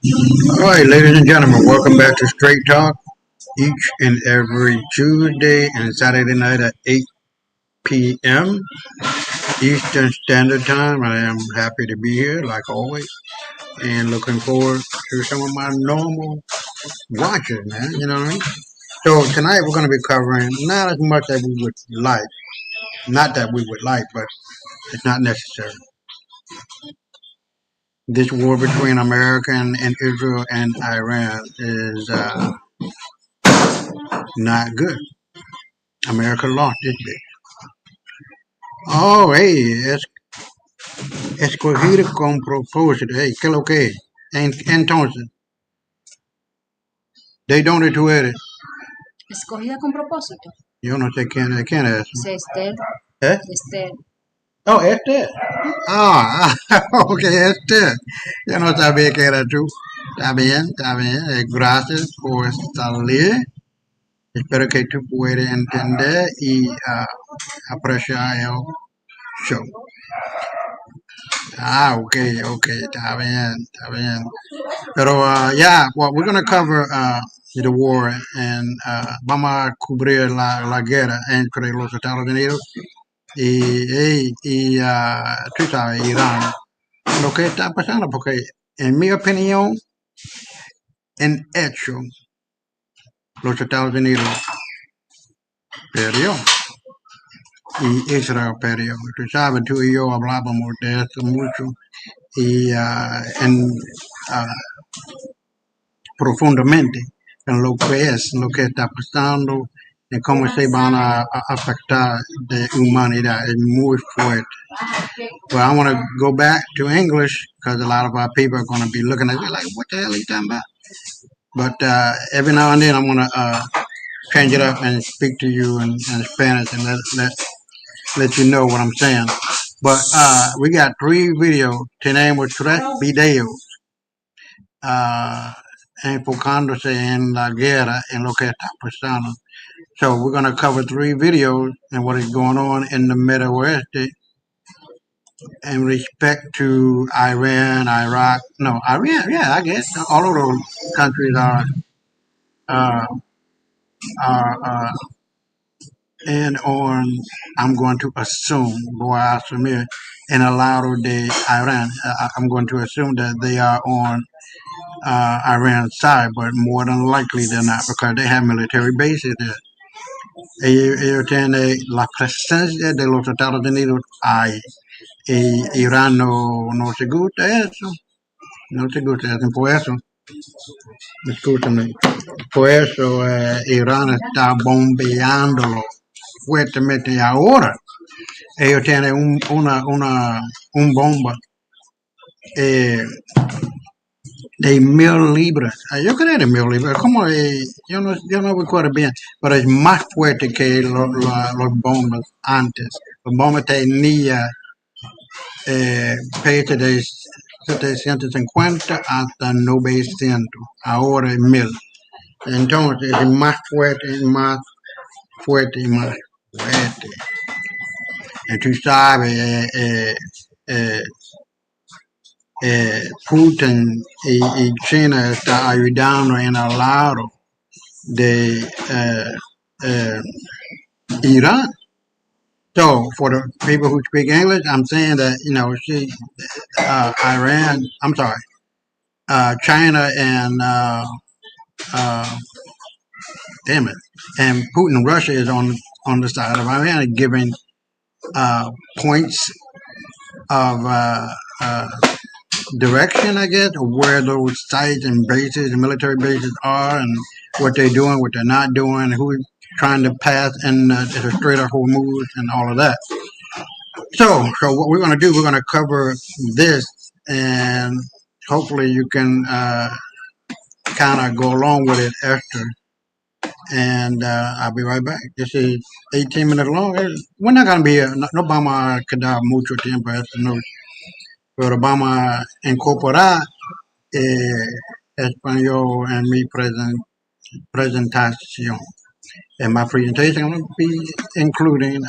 All right, ladies and gentlemen, welcome back to Straight Talk. Each and every Tuesday and Saturday night at 8 p.m. Eastern Standard Time. I am happy to be here, like always, and looking forward to some of my normal watchers, man. You know what I mean? So tonight we're going to be covering not as much as we would like. Not that we would like, but it's not necessary. This war between America and Israel and Iran is not good. America lost this big. Oh, hey, escogido con propósito. Hey, ¿qué es lo que es? Entonces, ¿de dónde tú eres? Escogida con propósito. Yo no sé quién es. Es Esther. ¿Eh? Esther. Oh, Ah, ok, Yo no sabía que era tú. Está bien, está bien. Gracias por salir. Espero que tú puedas entender y apreciar el show. Ah, okay, está bien, está bien. Pero, yeah, well, we're going to cover the war and vamos a cubrir la guerra entre los Estados Unidos y tú sabes, Irán. Lo que está pasando, porque en mi opinión, en hecho, los Estados Unidos perdió y Israel perdió. Tú sabes, tú y yo hablábamos de esto mucho y profundamente en lo que es, lo que está pasando, y cómo se van a afectar de humanidad. Es muy fuerte. Well, I want to go back to English because a lot of our people are going to be looking at you like, what the hell are you talking about? But every now and then I'm going to change it up and speak to you in Spanish and let you know what I'm saying. But we got 3 videos. Tenemos 3 videos. Enfocándose en la guerra, en lo que está pasando. So we're going to cover 3 videos and what is going on in the Middle West in respect to Iran, Iraq. No, Iran, yeah, I guess all of those countries uh, are and on, I'm going to assume, voy a asumir, en el lado de Iran. I'm going to assume that they are on Iran's side, but more than likely they're not because they have military bases there. Ellos tienen la presencia de los Estados Unidos ahí. Y Irán no se gusta eso. No se gusta eso. Por eso, escúchame, por eso Irán está bombeándolo fuertemente. Y ahora ellos tienen un bomba eh, de 1000 libras. Yo creo de 1000 libras. Como yo no recuerdo bien, pero es más fuerte que los bombas antes. Los bombas tenían peso de 750 hasta 900. Ahora es 1000. Entonces es más fuerte, más fuerte y más fuerte. Y tú sabes, eh, Putin y China está ayudando en el lado de Iran. So, for the people who speak English, I'm saying that, Iran, I'm sorry, China and, damn it, and Putin, Russia is on the side of Iran, giving points of direction, I guess, of where those sites and bases and military bases are and what they're doing, what they're not doing, who's trying to pass in the Strait of Hormuz and all of that. So what we're going to do, we're going to cover this and hopefully you can kind of go along with it after. And I'll be right back. This is 18 minutes long. We're not going to be here. No vamos a quedar mucho tiempo. No, pero vamos a incorporar español en mi presentación. In my presentation, I'm going to be including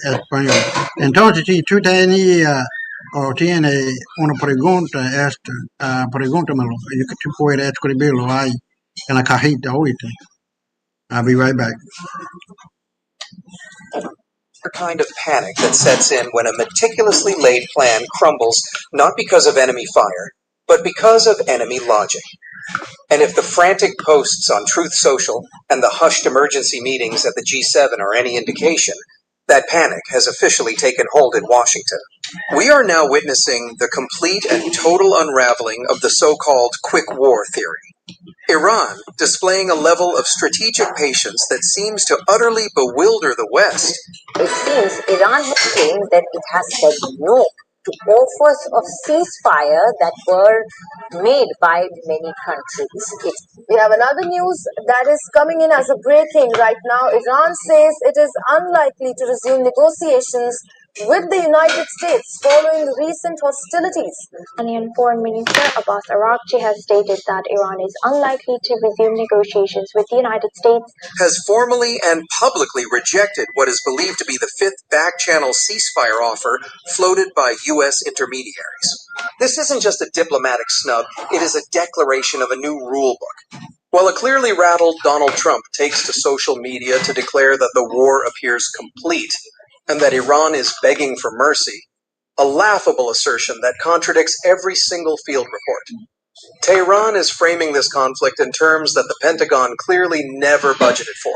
español. Entonces, si tú tenías o tiene una pregunta, pregúntamelo. Tú puedes escribirlo ahí en la cajita, oíste. I'll be right back. Kind of panic that sets in when a meticulously laid plan crumbles not because of enemy fire, but because of enemy logic. And if the frantic posts on Truth Social and the hushed emergency meetings at the G7 are any indication, that panic has officially taken hold in Washington. We are now witnessing the complete and total unraveling of the so-called quick war theory. Iran displaying a level of strategic patience that seems to utterly bewilder the West. It seems Iran has claimed that it has said no to offers of ceasefire that were made by many countries. We have another news that is coming in as a breaking right now. Iran says it is unlikely to resume negotiations with the United States following recent hostilities. Iranian Foreign Minister Abbas Araghchi has stated that Iran is unlikely to resume negotiations with the United States. Has formally and publicly rejected what is believed to be the fifth back-channel ceasefire offer floated by U.S. intermediaries. This isn't just a diplomatic snub, it is a declaration of a new rule book. While a clearly rattled Donald Trump takes to social media to declare that the war appears complete and that Iran is begging for mercy, a laughable assertion that contradicts every single field report. Tehran is framing this conflict in terms that the Pentagon clearly never budgeted for.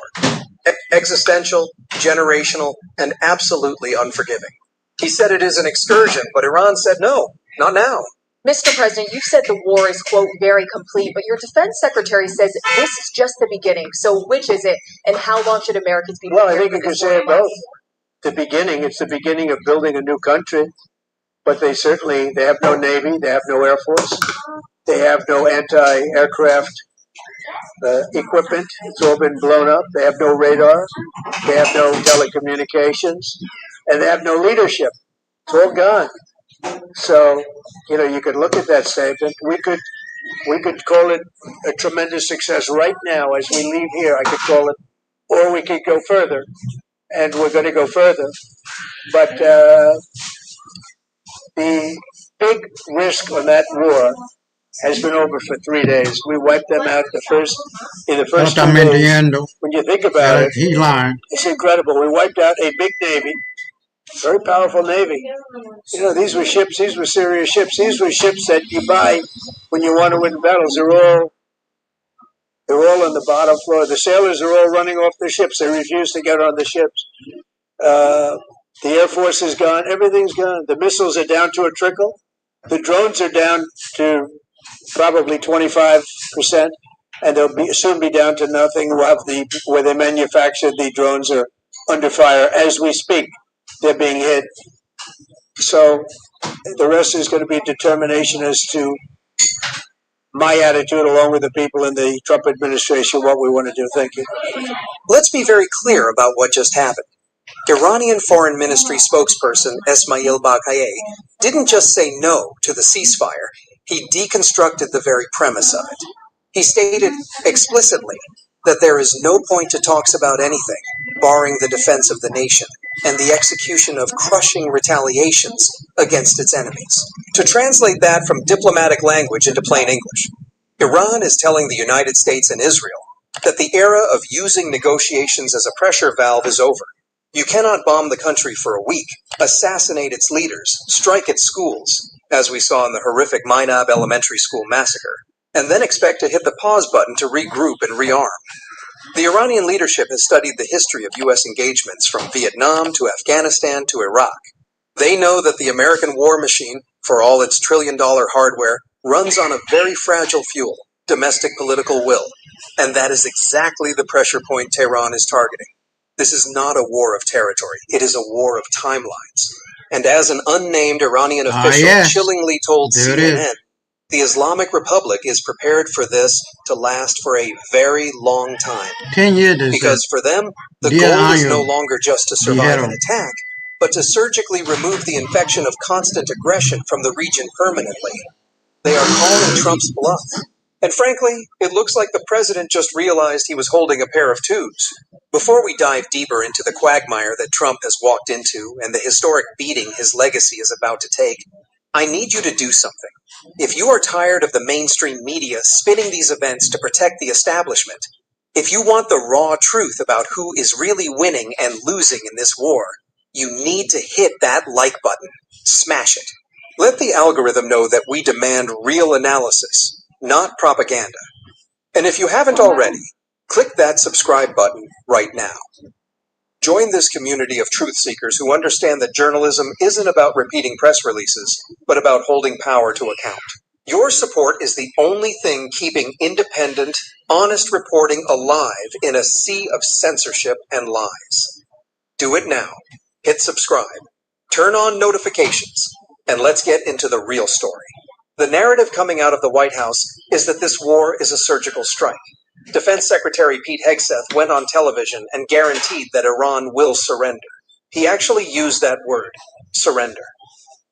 Existential, generational, and absolutely unforgiving. He said it is an excursion, but Iran said no, not now. Mr. President, you've said the war is, quote, very complete, but your defense secretary says this is just the beginning. So which is it, and how long should Americans be Well, I think you can say both. It's the beginning of building a new country, but they have no Navy, they have no Air Force, they have no anti-aircraft equipment. It's all been blown up. They have no radar, they have no telecommunications, and they have no leadership. It's all gone. So, you could look at that statement. We could call it a tremendous success right now as we leave here. I could call it, or we could go further, and we're going to go further. But the big risk on that war has been over for 3 days. We wiped them out in the first 2 days. When you think about it, he's lying. It's incredible. We wiped out a big Navy, very powerful Navy. These were ships. These were serious ships. These were ships that you buy when you want to win battles. They're all on the bottom floor. The sailors are all running off the ships. They refuse to get on the ships. The Air Force is gone. Everything's gone. The missiles are down to a trickle. The drones are down to probably 25%, and they'll soon be down to nothing. We'll have where they manufacture the drones are under fire as we speak. They're being hit. So the rest is going to be determination as to my attitude, along with the people in the Trump administration, what we want to do. Thank you. Let's be very clear about what just happened. Iranian Foreign Ministry spokesperson Esmail Baghaei didn't just say no to the ceasefire, he deconstructed the very premise of it. He stated explicitly that there is no point to talks about anything, barring the defense of the nation and the execution of crushing retaliations against its enemies. To translate that from diplomatic language into plain English, Iran is telling the United States and Israel that the era of using negotiations as a pressure valve is over. You cannot bomb the country for a week, assassinate its leaders, strike its schools, as we saw in the horrific Mainab Elementary School massacre, and then expect to hit the pause button to regroup and rearm. The Iranian leadership has studied the history of U.S. engagements from Vietnam to Afghanistan to Iraq. They know that the American war machine, for all its trillion-dollar hardware, runs on a very fragile fuel, domestic political will, and that is exactly the pressure point Tehran is targeting. This is not a war of territory. It is a war of timelines. And as an unnamed Iranian official chillingly told CNN, the Islamic Republic is prepared for this to last for a very long time. 10 years. Because for them, the goal is no longer just to survive an attack, but to surgically remove the infection of constant aggression from the region permanently. They are calling Trump's bluff. And frankly, it looks like the president just realized he was holding a pair of tubes. Before we dive deeper into the quagmire that Trump has walked into and the historic beating his legacy is about to take, I need you to do something. If you are tired of the mainstream media spinning these events to protect the establishment, if you want the raw truth about who is really winning and losing in this war, you need to hit that like button. Smash it. Let the algorithm know that we demand real analysis, not propaganda. And if you haven't already, click that subscribe button right now. Join this community of truth seekers who understand that journalism isn't about repeating press releases, but about holding power to account. Your support is the only thing keeping independent, honest reporting alive in a sea of censorship and lies. Do it now. Hit subscribe. Turn on notifications. And let's get into the real story. The narrative coming out of the White House is that this war is a surgical strike. Defense Secretary Pete Hegseth went on television and guaranteed that Iran will surrender. He actually used that word, surrender.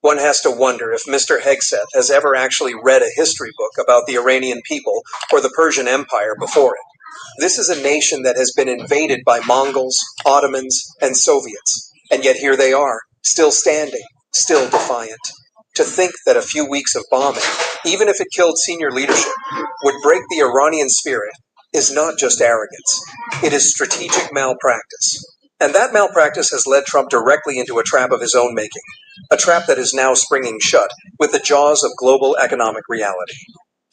One has to wonder if Mr. Hegseth has ever actually read a history book about the Iranian people or the Persian Empire before it. This is a nation that has been invaded by Mongols, Ottomans, and Soviets, and yet here they are, still standing, still defiant. To think that a few weeks of bombing, even if it killed senior leadership, would break the Iranian spirit is not just arrogance. It is strategic malpractice. And that malpractice has led Trump directly into a trap of his own making, a trap that is now springing shut with the jaws of global economic reality.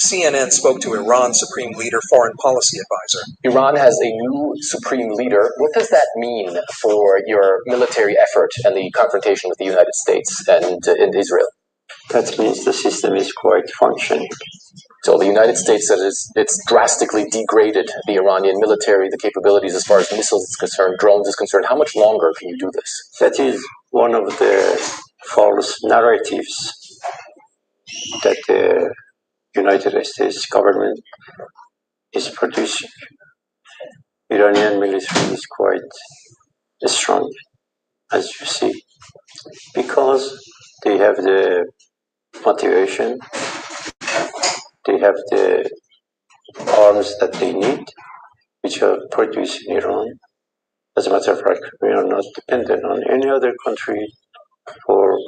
CNN spoke to Iran's Supreme Leader, Foreign Policy Advisor. Iran has a new supreme leader. What does that mean for your military effort and the confrontation with the United States and Israel? That means the system is quite functioning. So the United States says it's drastically degraded the Iranian military, the capabilities as far as missiles is concerned, drones is concerned. How much longer can you do this? That is one of the false narratives that the United States government is producing. Iranian military is quite strong, as you see, because they have the motivation, they have the arms that they need, which are produced in Iran. As a matter of fact, we are not dependent on any other country for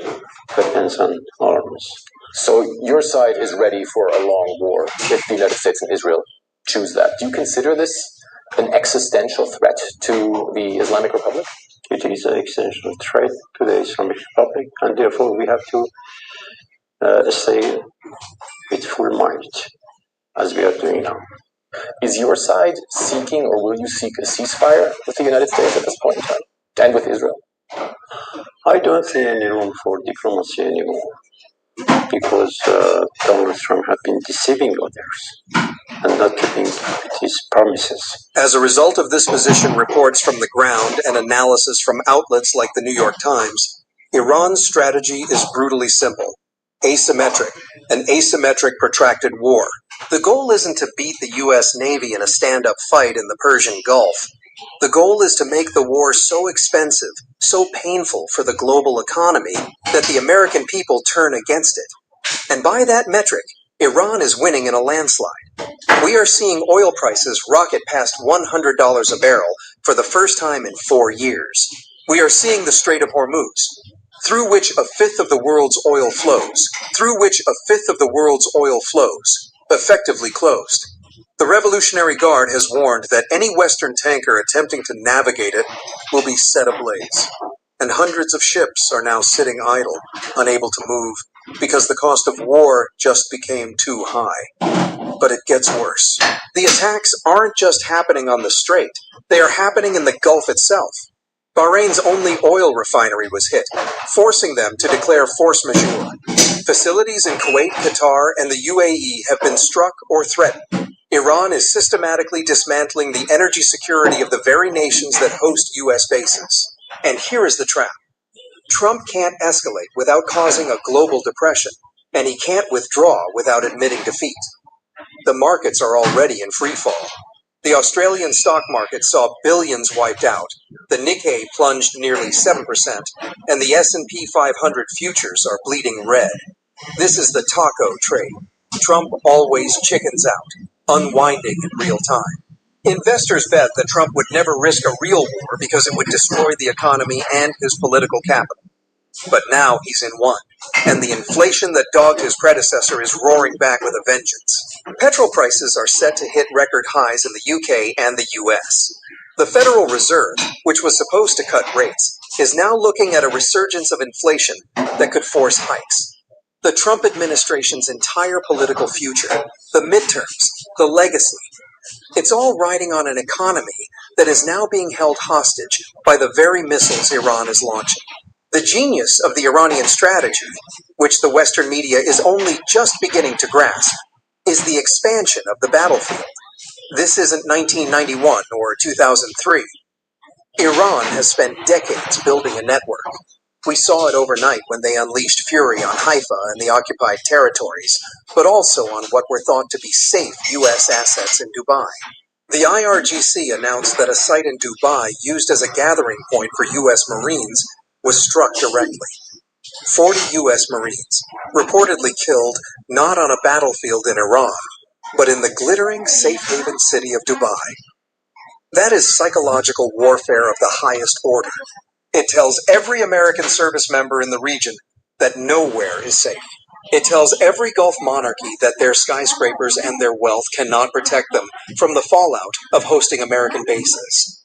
weapons and arms. So your side is ready for a long war if the United States and Israel choose that. Do you consider this an existential threat to the Islamic Republic? It is an existential threat to the Islamic Republic, and therefore we have to stay with full might, as we are doing now. Is your side seeking, or will you seek, a ceasefire with the United States at this point in time, and with Israel? I don't see any room for diplomacy anymore, because Donald Trump has been deceiving others and not keeping his promises. As a result of this position, reports from the ground and analysis from outlets like the New York Times, Iran's strategy is brutally simple. Asymmetric, an asymmetric protracted war. The goal isn't to beat the U.S. Navy in a stand-up fight in the Persian Gulf. The goal is to make the war so expensive, so painful for the global economy, that the American people turn against it. And by that metric, Iran is winning in a landslide. We are seeing oil prices rocket past $100 a barrel for the first time in 4 years. We are seeing the Strait of Hormuz, through which a fifth of the world's oil flows, effectively closed. The Revolutionary Guard has warned that any Western tanker attempting to navigate it will be set ablaze. And hundreds of ships are now sitting idle, unable to move, because the cost of war just became too high. But it gets worse. The attacks aren't just happening on the strait, they are happening in the Gulf itself. Bahrain's only oil refinery was hit, forcing them to declare force majeure. Facilities in Kuwait, Qatar, and the UAE have been struck or threatened. Iran is systematically dismantling the energy security of the very nations that host U.S. bases. And here is the trap. Trump can't escalate without causing a global depression, and he can't withdraw without admitting defeat. The markets are already in freefall. The Australian stock market saw billions wiped out, the Nikkei plunged nearly 7%, and the S&P 500 futures are bleeding red. This is the taco trade. Trump always chickens out, unwinding in real time. Investors bet that Trump would never risk a real war because it would destroy the economy and his political capital. But now he's in one, and the inflation that dogged his predecessor is roaring back with a vengeance. Petrol prices are set to hit record highs in the UK and the US. The Federal Reserve, which was supposed to cut rates, is now looking at a resurgence of inflation that could force hikes. The Trump administration's entire political future, the midterms, the legacy, it's all riding on an economy that is now being held hostage by the very missiles Iran is launching. The genius of the Iranian strategy, which the Western media is only just beginning to grasp, is the expansion of the battlefield. This isn't 1991 or 2003. Iran has spent decades building a network. We saw it overnight when they unleashed fury on Haifa and the occupied territories, but also on what were thought to be safe U.S. assets in Dubai. The IRGC announced that a site in Dubai used as a gathering point for U.S. Marines was struck directly. 40 U.S. Marines, reportedly killed not on a battlefield in Iran, but in the glittering safe haven city of Dubai. That is psychological warfare of the highest order. It tells every American service member in the region that nowhere is safe. It tells every Gulf monarchy that their skyscrapers and their wealth cannot protect them from the fallout of hosting American bases.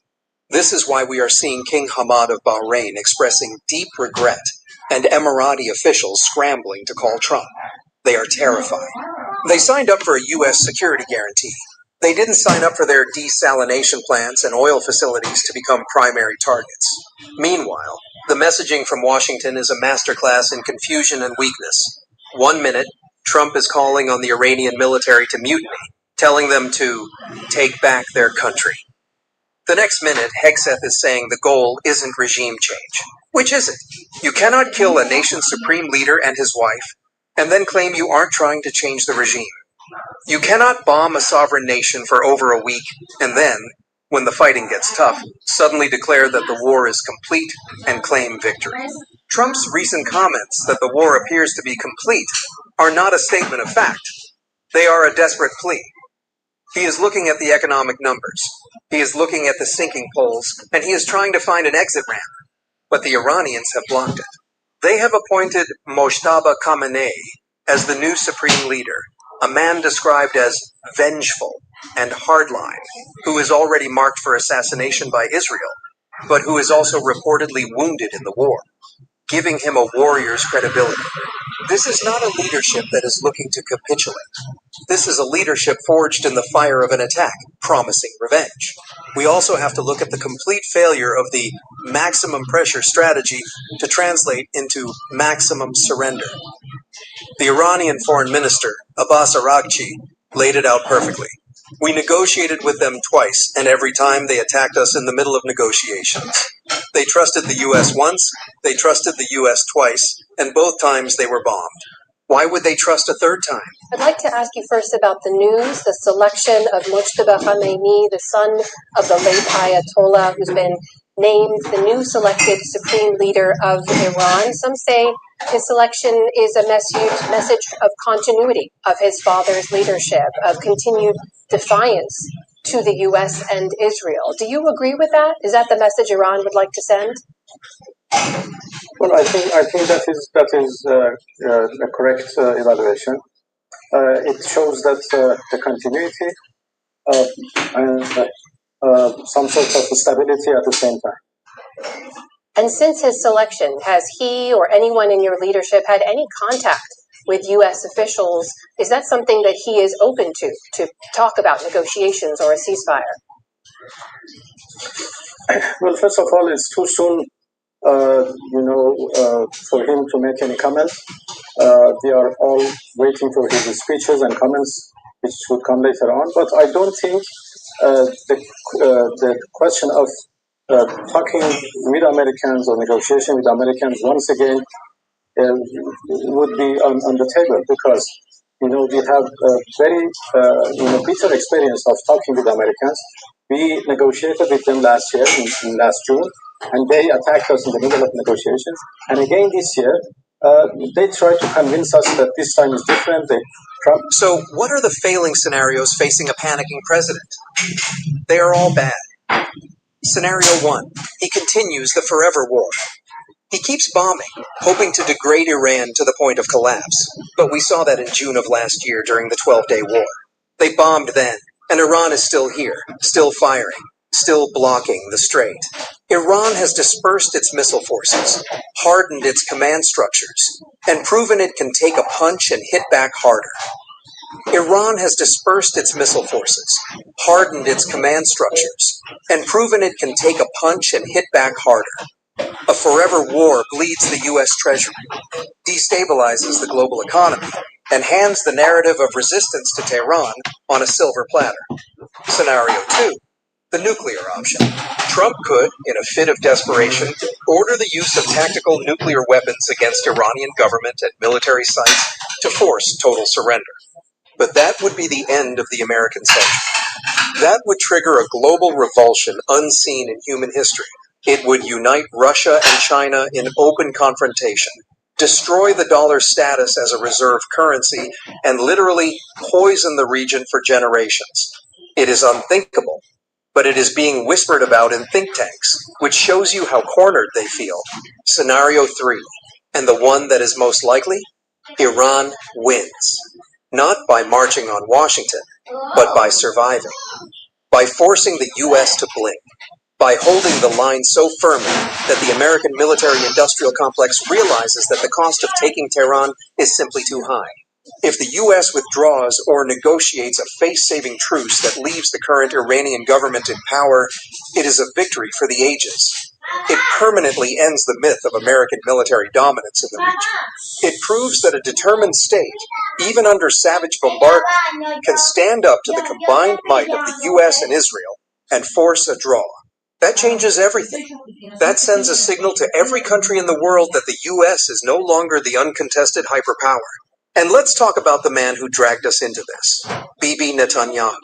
This is why we are seeing King Hamad of Bahrain expressing deep regret and Emirati officials scrambling to call Trump. They are terrified. They signed up for a U.S. security guarantee. They didn't sign up for their desalination plants and oil facilities to become primary targets. Meanwhile, the messaging from Washington is a masterclass in confusion and weakness. 1 minute, Trump is calling on the Iranian military to mutiny, telling them to take back their country. The next minute, Hegseth is saying the goal isn't regime change. Which is it? You cannot kill a nation's supreme leader and his wife, and then claim you aren't trying to change the regime. You cannot bomb a sovereign nation for over a week, and then, when the fighting gets tough, suddenly declare that the war is complete and claim victory. Trump's recent comments that the war appears to be complete are not a statement of fact. They are a desperate plea. He is looking at the economic numbers. He is looking at the sinking polls, and he is trying to find an exit ramp. But the Iranians have blocked it. They have appointed Mojtaba Khamenei as the new supreme leader, a man described as vengeful and hardline, who is already marked for assassination by Israel, but who is also reportedly wounded in the war, giving him a warrior's credibility. This is not a leadership that is looking to capitulate. This is a leadership forged in the fire of an attack, promising revenge. We also have to look at the complete failure of the maximum pressure strategy to translate into maximum surrender. The Iranian foreign minister, Abbas Araghchi, laid it out perfectly. We negotiated with them twice, and every time they attacked us in the middle of negotiations. They trusted the U.S. once, they trusted the U.S. twice, and both times they were bombed. Why would they trust a third time? I'd like to ask you first about the news, the selection of Mojtaba Khamenei, the son of the late Ayatollah, who's been named the new selected supreme leader of Iran. Some say his selection is a message of continuity of his father's leadership, of continued defiance to the U.S. and Israel. Do you agree with that? Is that the message Iran would like to send? Well, I think that is a correct evaluation. It shows that the continuity and some sort of stability at the same time. And since his selection, has he or anyone in your leadership had any contact with U.S. officials? Is that something that he is open to talk about negotiations or a ceasefire? Well, first of all, it's too soon, for him to make any comments. We are all waiting for his speeches and comments, which will come later on. But I don't think the question of talking with Americans or negotiation with Americans once again would be on the table, because we have a very bitter experience of talking with Americans. We negotiated with them last year, in last June, and they attacked us in the middle of negotiations. And again this year, they tried to convince us that this time is different. So what are the failing scenarios facing a panicking president? They are all bad. Scenario 1, he continues the forever war. He keeps bombing, hoping to degrade Iran to the point of collapse. But we saw that in June of last year during the 12-day war. They bombed then, and Iran is still here, still firing, still blocking the strait. Iran has dispersed its missile forces, hardened its command structures, and proven it can take a punch and hit back harder. Iran has dispersed its missile forces, hardened its command structures, and proven it can take a punch and hit back harder. A forever war bleeds the U.S. Treasury, destabilizes the global economy, and hands the narrative of resistance to Tehran on a silver platter. Scenario 2. The nuclear option. Trump could, in a fit of desperation, order the use of tactical nuclear weapons against Iranian government and military sites to force total surrender. But that would be the end of the American century. That would trigger a global revulsion unseen in human history. It would unite Russia and China in open confrontation, destroy the dollar's status as a reserve currency, and literally poison the region for generations. It is unthinkable, but it is being whispered about in think tanks, which shows you how cornered they feel. Scenario 3, and the one that is most likely? Iran wins. Not by marching on Washington, but by surviving. By forcing the U.S. to blink. By holding the line so firmly that the American military-industrial complex realizes that the cost of taking Tehran is simply too high. If the U.S. withdraws or negotiates a face-saving truce that leaves the current Iranian government in power, it is a victory for the ages. It permanently ends the myth of American military dominance in the region. It proves that a determined state, even under savage bombardment, can stand up to the combined might of the U.S. and Israel and force a draw. That changes everything. That sends a signal to every country in the world that the U.S. is no longer the uncontested hyperpower. And let's talk about the man who dragged us into this, Bibi Netanyahu.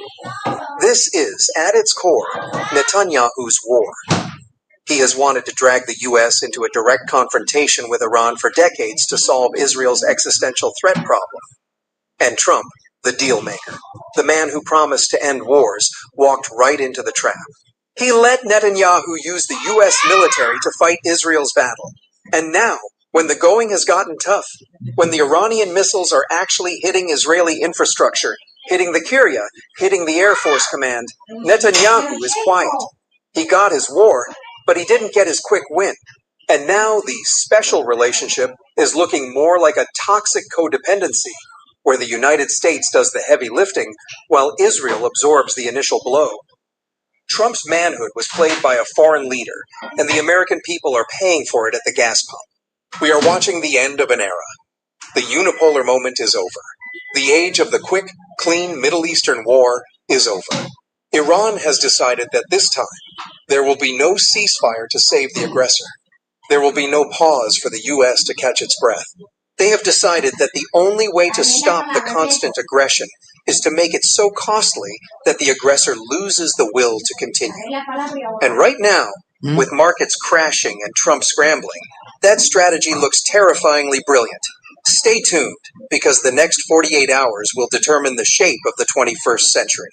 This is, at its core, Netanyahu's war. He has wanted to drag the U.S. into a direct confrontation with Iran for decades to solve Israel's existential threat problem. And Trump, the deal maker, the man who promised to end wars, walked right into the trap. He let Netanyahu use the U.S. military to fight Israel's battle. And now, when the going has gotten tough, when the Iranian missiles are actually hitting Israeli infrastructure, hitting the Kiryat, hitting the Air Force Command, Netanyahu is quiet. He got his war, but he didn't get his quick win. And now the special relationship is looking more like a toxic codependency, where the United States does the heavy lifting while Israel absorbs the initial blow. Trump's manhood was played by a foreign leader, and the American people are paying for it at the gas pump. We are watching the end of an era. The unipolar moment is over. The age of the quick, clean Middle Eastern war is over. Iran has decided that this time, there will be no ceasefire to save the aggressor. There will be no pause for the U.S. to catch its breath. They have decided that the only way to stop the constant aggression is to make it so costly that the aggressor loses the will to continue. And right now, with markets crashing and Trump scrambling, that strategy looks terrifyingly brilliant. Stay tuned, because the next 48 hours will determine the shape of the 21st century.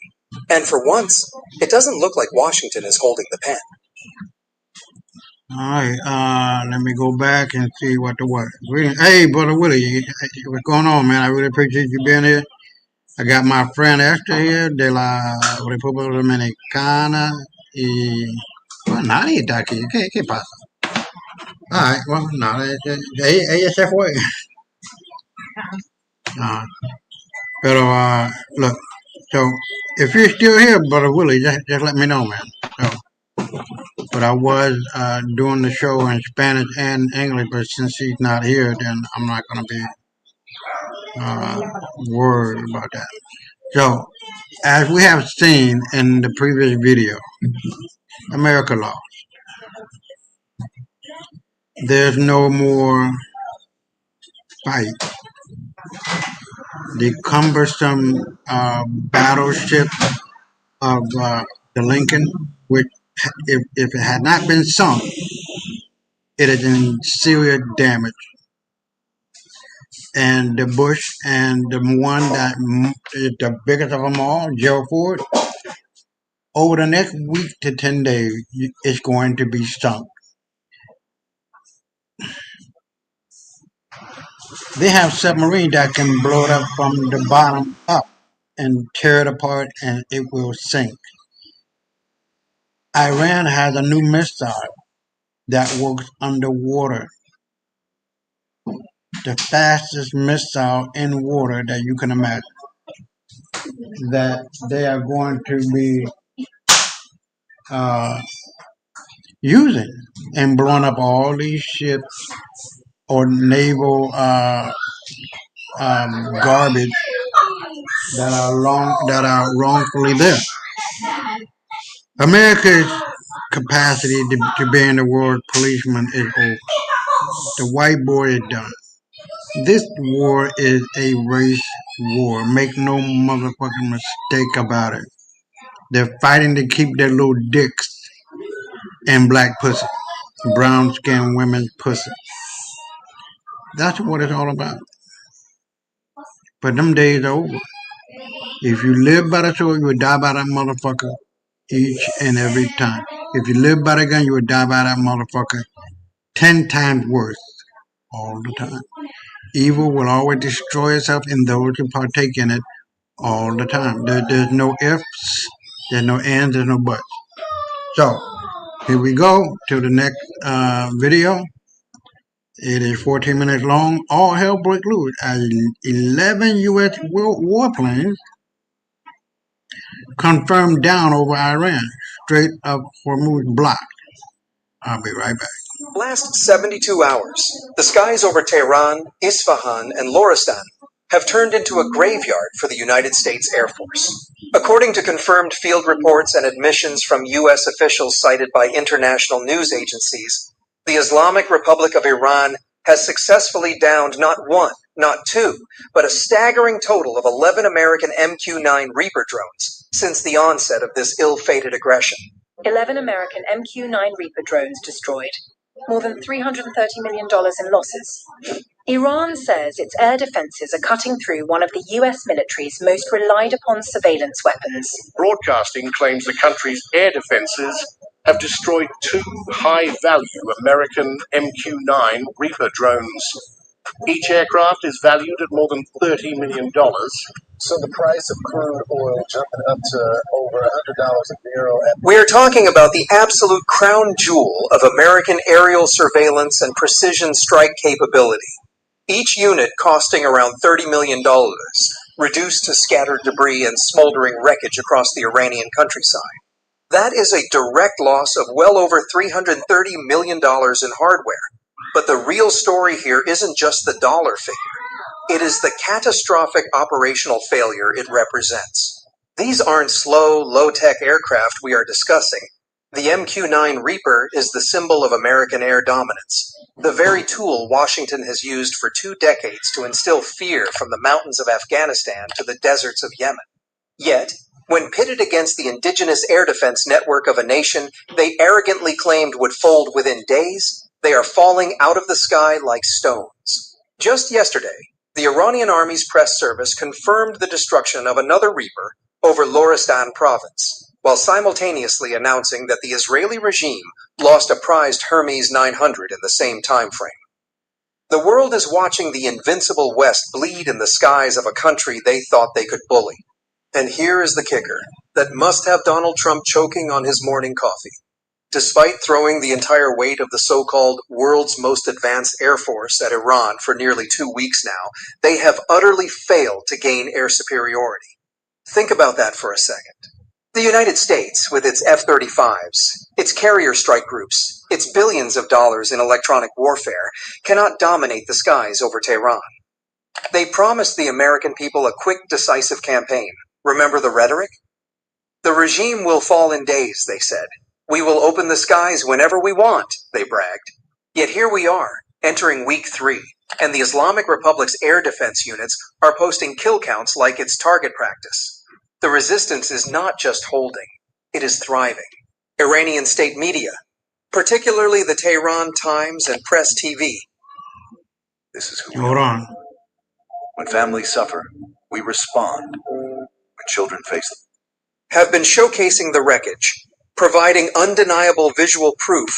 And for once, it doesn't look like Washington is holding the pen. All right, let me go back and see what the what. Hey, Brother Willie, what's going on, man? I really appreciate you being here. I got my friend Esther here, de la República Dominicana. Bueno, nadie está aquí. ¿Qué pasa? All right, well, no, ella se fue. Pero, look, so if you're still here, Brother Willie, just let me know, man. So, but I was doing the show in Spanish and English, but since she's not here, then I'm not going to be worried about that. So, as we have seen in the previous video, America lost. There's no more fight. The cumbersome battleship of the Lincoln, which if it had not been sunk, it had been serious damage. And the Bush and the one that is the biggest of them all, Gerald Ford, over the next week to 10 days, it's going to be sunk. They have submarines that can blow it up from the bottom up and tear it apart, and it will sink. Iran has a new missile that works underwater. The fastest missile in water that you can imagine. That they are going to be using and blowing up all these ships or naval garbage that are wrongfully there. America's capacity to be in the world policeman is over. The white boy is done. This war is a race war. Make no motherfucking mistake about it. They're fighting to keep their little dicks in black pussy, brown skinned women's pussy. That's what it's all about. But them days are over. If you live by the sword, you will die by that motherfucker each and every time. If you live by the gun, you will die by that motherfucker 10 times worse all the time. Evil will always destroy itself in those who partake in it all the time. There's no ifs, there's no ands, there's no buts. So, here we go to the next video. It is 14 minutes long. All hell break loose as 11 U.S. warplanes confirmed down over Iran. Strait of Hormuz blocked. I'll be right back. Last 72 hours, the skies over Tehran, Isfahan, and Loristan have turned into a graveyard for the United States Air Force. According to confirmed field reports and admissions from U.S. officials cited by international news agencies, the Islamic Republic of Iran has successfully downed not one, not two, but a staggering total of 11 American MQ-9 Reaper drones since the onset of this ill-fated aggression. 11 American MQ-9 Reaper drones destroyed. More than $330 million in losses. Iran says its air defenses are cutting through one of the US military's most relied upon surveillance weapons. Broadcasting claims the country's air defenses have destroyed 2 high-value American MQ-9 Reaper drones. Each aircraft is valued at more than $30 million. So the price of crude oil jumping up to over $100 a barrel. We're talking about the absolute crown jewel of American aerial surveillance and precision strike capability. Each unit costing around $30 million, reduced to scattered debris and smoldering wreckage across the Iranian countryside. That is a direct loss of well over $330 million in hardware. But the real story here isn't just the dollar figure. It is the catastrophic operational failure it represents. These aren't slow, low-tech aircraft we are discussing. The MQ-9 Reaper is the symbol of American air dominance, the very tool Washington has used for 2 decades to instill fear from the mountains of Afghanistan to the deserts of Yemen. Yet, when pitted against the indigenous air defense network of a nation they arrogantly claimed would fold within days, they are falling out of the sky like stones. Just yesterday, the Iranian Army's press service confirmed the destruction of another Reaper over Loristan province, while simultaneously announcing that the Israeli regime lost a prized Hermes 900 in the same time frame. The world is watching the invincible West bleed in the skies of a country they thought they could bully. And here is the kicker that must have Donald Trump choking on his morning coffee. Despite throwing the entire weight of the so-called world's most advanced air force at Iran for nearly 2 weeks now, they have utterly failed to gain air superiority. Think about that for a second. The United States, with its F-35s, its carrier strike groups, its billions of dollars in electronic warfare, cannot dominate the skies over Tehran. They promised the American people a quick, decisive campaign. Remember the rhetoric? The regime will fall in days, they said. We will open the skies whenever we want, they bragged. Yet here we are, entering week 3, and the Islamic Republic's air defense units are posting kill counts like it's target practice. The resistance is not just holding, it is thriving. Iranian state media, particularly the Tehran Times and Press TV. This is who Hold on. When families suffer, we respond. When children face them. Have been showcasing the wreckage, providing undeniable visual proof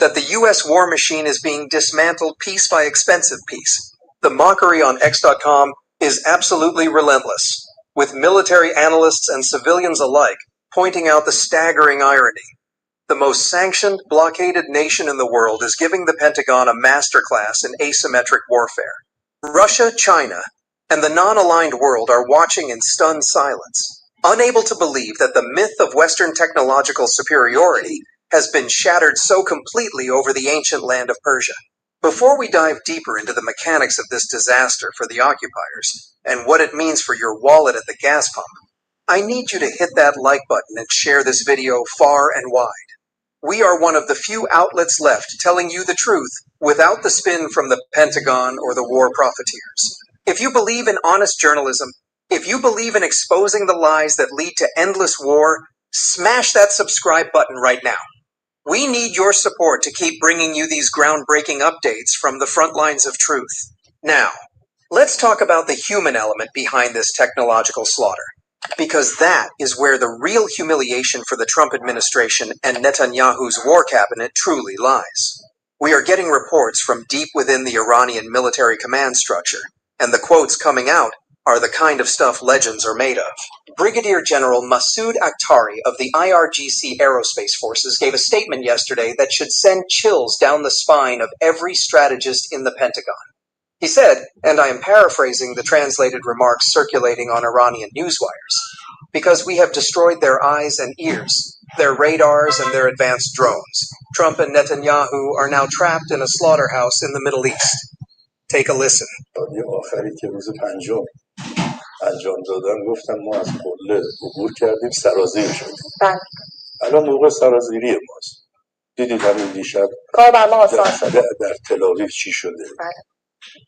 that the U.S. war machine is being dismantled piece by expensive piece. The mockery on X.com is absolutely relentless, with military analysts and civilians alike pointing out the staggering irony. The most sanctioned, blockaded nation in the world is giving the Pentagon a masterclass in asymmetric warfare. Russia, China, and the non-aligned world are watching in stunned silence, unable to believe that the myth of Western technological superiority has been shattered so completely over the ancient land of Persia. Before we dive deeper into the mechanics of this disaster for the occupiers and what it means for your wallet at the gas pump, I need you to hit that like button and share this video far and wide. We are one of the few outlets left telling you the truth without the spin from the Pentagon or the war profiteers. If you believe in honest journalism, if you believe in exposing the lies that lead to endless war, smash that subscribe button right now. We need your support to keep bringing you these groundbreaking updates from the front lines of truth. Now, let's talk about the human element behind this technological slaughter, because that is where the real humiliation for the Trump administration and Netanyahu's war cabinet truly lies. We are getting reports from deep within the Iranian military command structure, and the quotes coming out are the kind of stuff legends are made of. Brigadier General Masoud Akhtari of the IRGC Aerospace Forces gave a statement yesterday that should send chills down the spine of every strategist in the Pentagon. He said, and I am paraphrasing the translated remarks circulating on Iranian newswires, because we have destroyed their eyes and ears, their radars and their advanced drones. Trump and Netanyahu are now trapped in a slaughterhouse in the Middle East. Take a listen. انجام دادن گفتم ما از قله عبور کردیم سرازیر شدیم الان موقع سرازیری ماست دیدید همین دیشب کار بر ما آسان شد در تل‌آویو چی شده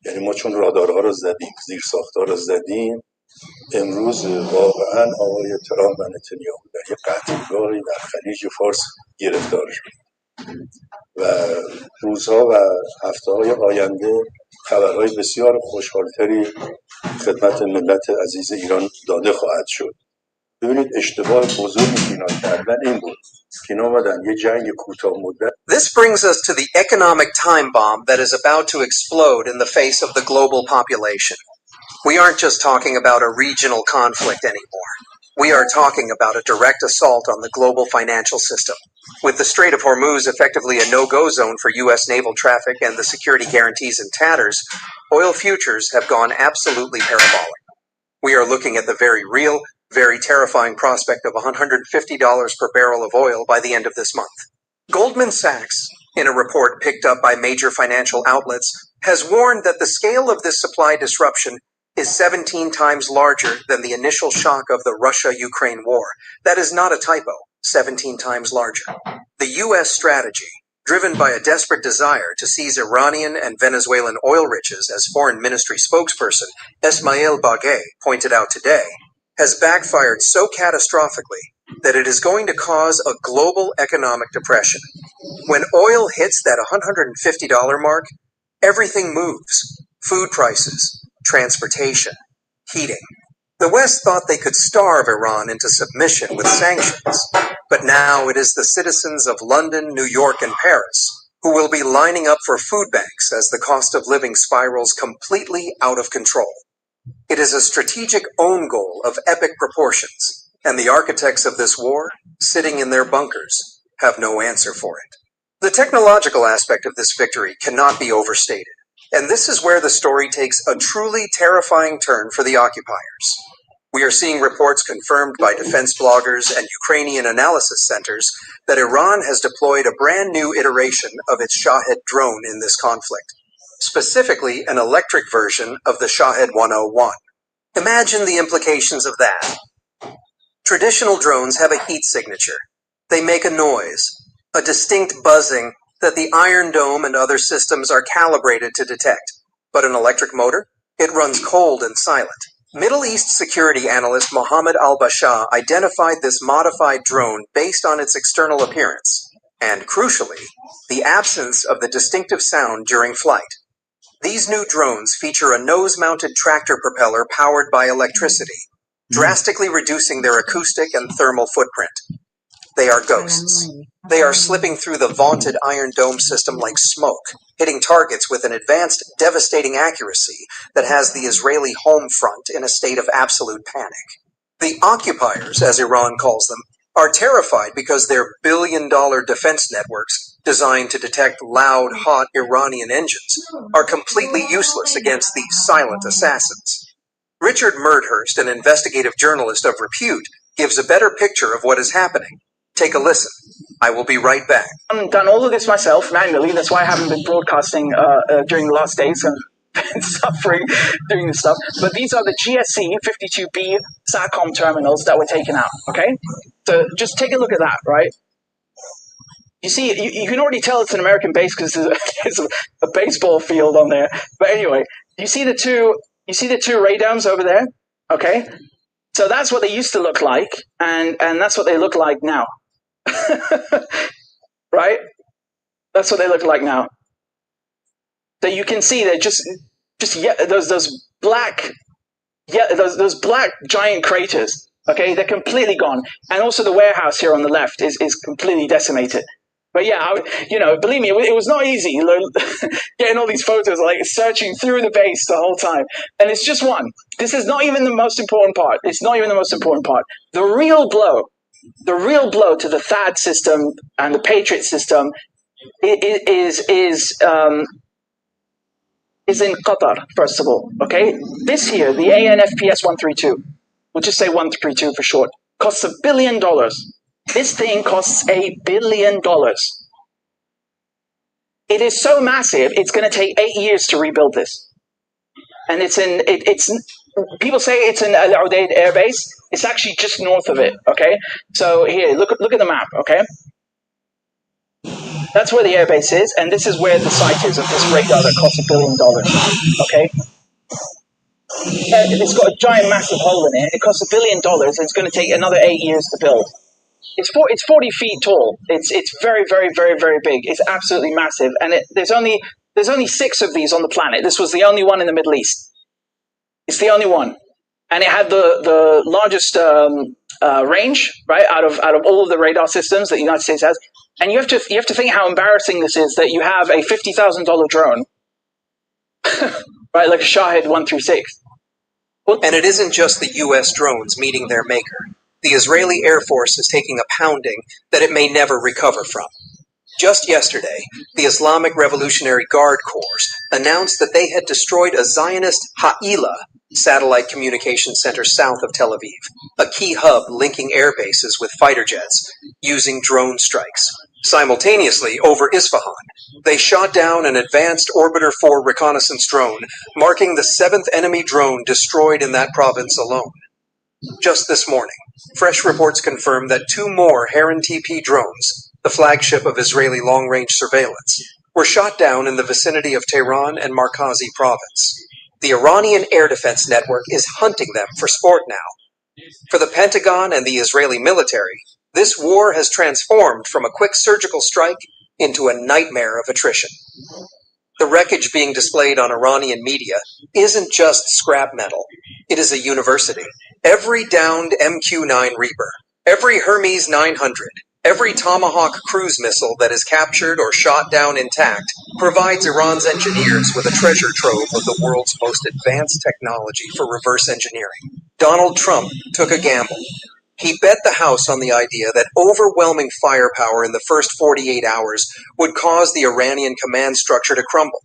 یعنی ما چون رادارها رو زدیم زیرساخت‌ها رو زدیم امروز واقعا آقای ترامپ و نتانیاهو در یک قتلگاهی در خلیج فارس گرفتار شد و روزها و هفته‌های آینده خبرهای بسیار خوشحالتری خدمت ملت عزیز ایران داده خواهد شد. ببینید اشتباه بزرگی که اینا کردن این بود که اینا اومدن یه جنگ کوتاه مدت. This brings us to the economic time bomb that is about to explode in the face of the global population. We aren't just talking about a regional conflict anymore. We are talking about a direct assault on the global financial system. With the Strait of Hormuz effectively a no-go zone for U.S. naval traffic and the security guarantees in tatters, oil futures have gone absolutely parabolic. We are looking at the very real, very terrifying prospect of $150 per barrel of oil by the end of this month. Goldman Sachs, in a report picked up by major financial outlets, has warned that the scale of this supply disruption is 17 times larger than the initial shock of the Russia-Ukraine war. That is not a typo, 17 times larger. The U.S. strategy, driven by a desperate desire to seize Iranian and Venezuelan oil riches, as Foreign Ministry spokesperson Esmail Bagay pointed out today, has backfired so catastrophically that it is going to cause a global economic depression. When oil hits that $150 mark, everything moves. Food prices, transportation, heating. The West thought they could starve Iran into submission with sanctions, but now it is the citizens of London, New York, and Paris who will be lining up for food banks as the cost of living spirals completely out of control. It is a strategic own goal of epic proportions, and the architects of this war, sitting in their bunkers, have no answer for it. The technological aspect of this victory cannot be overstated. And this is where the story takes a truly terrifying turn for the occupiers. We are seeing reports confirmed by defense bloggers and Ukrainian analysis centers that Iran has deployed a brand new iteration of its Shahed drone in this conflict, specifically an electric version of the Shahed 101. Imagine the implications of that. Traditional drones have a heat signature. They make a noise, a distinct buzzing that the Iron Dome and other systems are calibrated to detect. But an electric motor? It runs cold and silent. Middle East security analyst Mohammed al-Basha identified this modified drone based on its external appearance, and crucially, the absence of the distinctive sound during flight. These new drones feature a nose-mounted tractor propeller powered by electricity, drastically reducing their acoustic and thermal footprint. They are ghosts. They are slipping through the vaunted Iron Dome system like smoke, hitting targets with an advanced, devastating accuracy that has the Israeli home front in a state of absolute panic. The occupiers, as Iran calls them, are terrified because their billion-dollar defense networks, designed to detect loud, hot Iranian engines, are completely useless against these silent assassins. Richard Murdhurst, an investigative journalist of repute, gives a better picture of what is happening. Take a listen. I will be right back. I've done all of this myself manually. That's why I haven't been broadcasting during the last days. I've been suffering doing this stuff. But these are the GSC 52B SATCOM terminals that were taken out. Okay, so just take a look at that. Right. You see, you can already tell it's an American base because there's a baseball field on there. But anyway, you see the two radomes over there. Okay, so that's what they used to look like, and that's what they look like now. Right? That's what they look like now. So you can see they're just those black giant craters. Okay, they're completely gone, and also the warehouse here on the left is completely decimated. But yeah, believe me, it was not easy getting all these photos, like searching through the base the whole time. And it's just one. This is not even the most important part. It's not even the most important part. The real blow to the THAAD system and the Patriot system is in Qatar, first of all. Okay, this here, the ANFPS 132, we'll just say 132 for short, costs $1 billion. This thing costs $1 billion. It is so massive, it's going to take 8 years to rebuild this. And people say it's in Al Udeid Air Base. It's actually just north of it, okay? So here, look at the map, okay? That's where the airbase is, and this is where the site is of this radar that costs $1 billion, okay? It's got a giant, massive hole in it. It costs $1 billion, and it's going to take another 8 years to build. It's 40 feet tall. It's very, very, very, very big. It's absolutely massive, and there's only 6 of these on the planet. This was the only one in the Middle East. It's the only one, and it had the largest range, right, out of all of the radar systems that the United States has. And you have to think how embarrassing this is that you have a $50,000 drone, right, like a Shahed 136. And it isn't just the U.S. drones meeting their maker. The Israeli Air Force is taking a pounding that it may never recover from. Just yesterday, the Islamic Revolutionary Guard Corps announced that they had destroyed a Zionist Ha'ila satellite communication center south of Tel Aviv, a key hub linking air bases with fighter jets, using drone strikes. Simultaneously, over Isfahan, they shot down an advanced Orbiter 4 reconnaissance drone, marking the 7th enemy drone destroyed in that province alone. Just this morning, fresh reports confirm that 2 more Heron TP drones, the flagship of Israeli long-range surveillance, were shot down in the vicinity of Tehran and Markazi province. The Iranian air defense network is hunting them for sport now. For the Pentagon and the Israeli military, this war has transformed from a quick surgical strike into a nightmare of attrition. The wreckage being displayed on Iranian media isn't just scrap metal. It is a university. Every downed MQ-9 Reaper, every Hermes 900, every Tomahawk cruise missile that is captured or shot down intact provides Iran's engineers with a treasure trove of the world's most advanced technology for reverse engineering. Donald Trump took a gamble. He bet the House on the idea that overwhelming firepower in the first 48 hours would cause the Iranian command structure to crumble.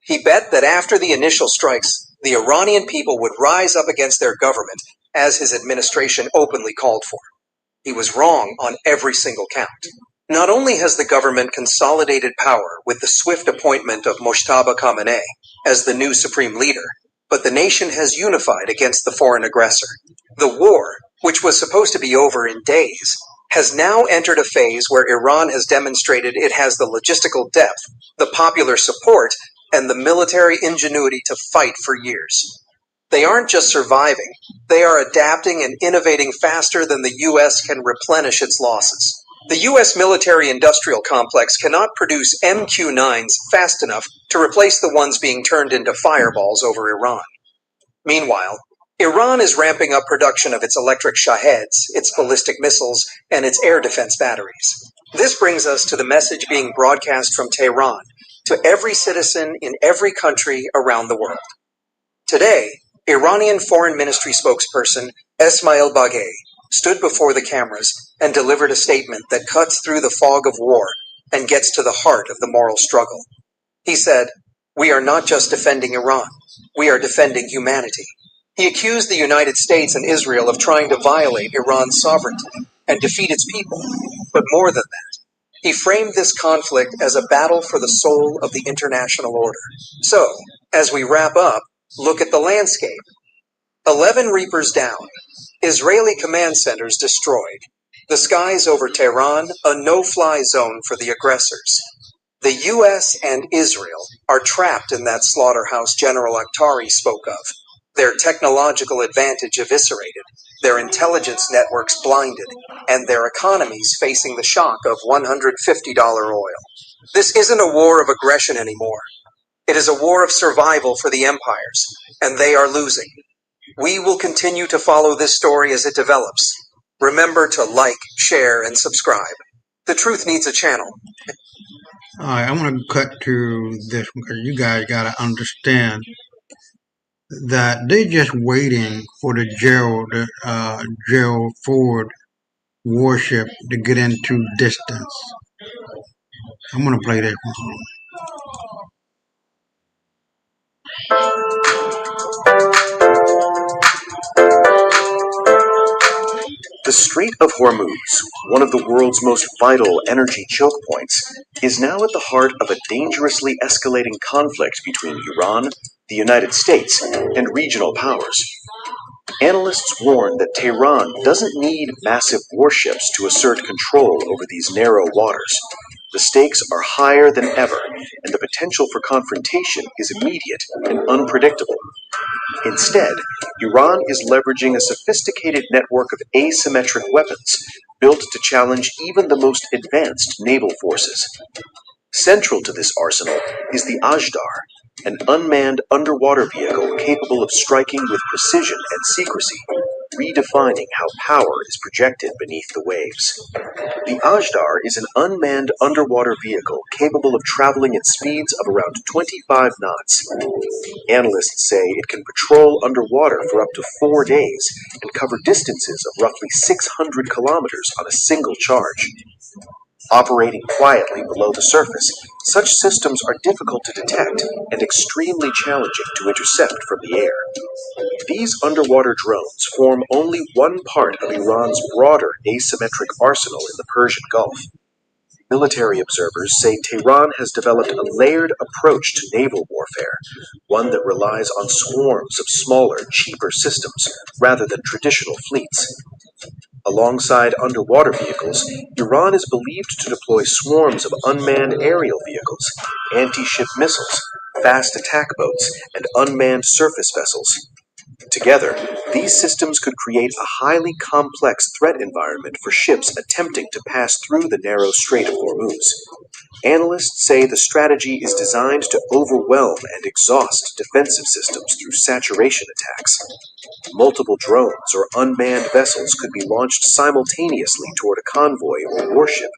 He bet that after the initial strikes, the Iranian people would rise up against their government, as his administration openly called for. He was wrong on every single count. Not only has the government consolidated power with the swift appointment of Mojtaba Khamenei as the new supreme leader, but the nation has unified against the foreign aggressor. The war, which was supposed to be over in days, has now entered a phase where Iran has demonstrated it has the logistical depth, the popular support, and the military ingenuity to fight for years. They aren't just surviving, they are adapting and innovating faster than the U.S. can replenish its losses. The U.S. military-industrial complex cannot produce MQ-9s fast enough to replace the ones being turned into fireballs over Iran. Meanwhile, Iran is ramping up production of its electric Shaheds, its ballistic missiles, and its air defense batteries. This brings us to the message being broadcast from Tehran to every citizen in every country around the world. Today, Iranian Foreign Ministry spokesperson Esmail Baghei stood before the cameras and delivered a statement that cuts through the fog of war and gets to the heart of the moral struggle. He said, "We are not just defending Iran, we are defending humanity." He accused the United States and Israel of trying to violate Iran's sovereignty and defeat its people. But more than that, he framed this conflict as a battle for the soul of the international order. So, as we wrap up, look at the landscape. 11 Reapers down, Israeli command centers destroyed, the skies over Tehran a no-fly zone for the aggressors. The US and Israel are trapped in that slaughterhouse General Akhtari spoke of, their technological advantage eviscerated, their intelligence networks blinded, and their economies facing the shock of $150 oil. This isn't a war of aggression anymore. It is a war of survival for the empires, and they are losing. We will continue to follow this story as it develops. Remember to like, share, and subscribe. The Truth needs a channel. All right, I want to cut to this because you guys got to understand that they're just waiting for the Gerald Ford warship to get into distance. I'm going to play this one. The Strait of Hormuz, one of the world's most vital energy choke points, is now at the heart of a dangerously escalating conflict between Iran, the United States, and regional powers. Analysts warn that Tehran doesn't need massive warships to assert control over these narrow waters. The stakes are higher than ever, and the potential for confrontation is immediate and unpredictable. Instead, Iran is leveraging a sophisticated network of asymmetric weapons built to challenge even the most advanced naval forces. Central to this arsenal is the Ajdar, an unmanned underwater vehicle capable of striking with precision and secrecy, redefining how power is projected beneath the waves. The Ajdar is an unmanned underwater vehicle capable of traveling at speeds of around 25 knots. Analysts say it can patrol underwater for up to 4 days and cover distances of roughly 600 kilometers on a single charge. Operating quietly below the surface, such systems are difficult to detect and extremely challenging to intercept from the air. These underwater drones form only one part of Iran's broader asymmetric arsenal in the Persian Gulf. Military observers say Tehran has developed a layered approach to naval warfare, one that relies on swarms of smaller, cheaper systems rather than traditional fleets. Alongside underwater vehicles, Iran is believed to deploy swarms of unmanned aerial vehicles, anti-ship missiles, fast attack boats, and unmanned surface vessels. Together, these systems could create a highly complex threat environment for ships attempting to pass through the narrow Strait of Hormuz. Analysts say the strategy is designed to overwhelm and exhaust defensive systems through saturation attacks. Multiple drones or unmanned vessels could be launched simultaneously toward a convoy or warship,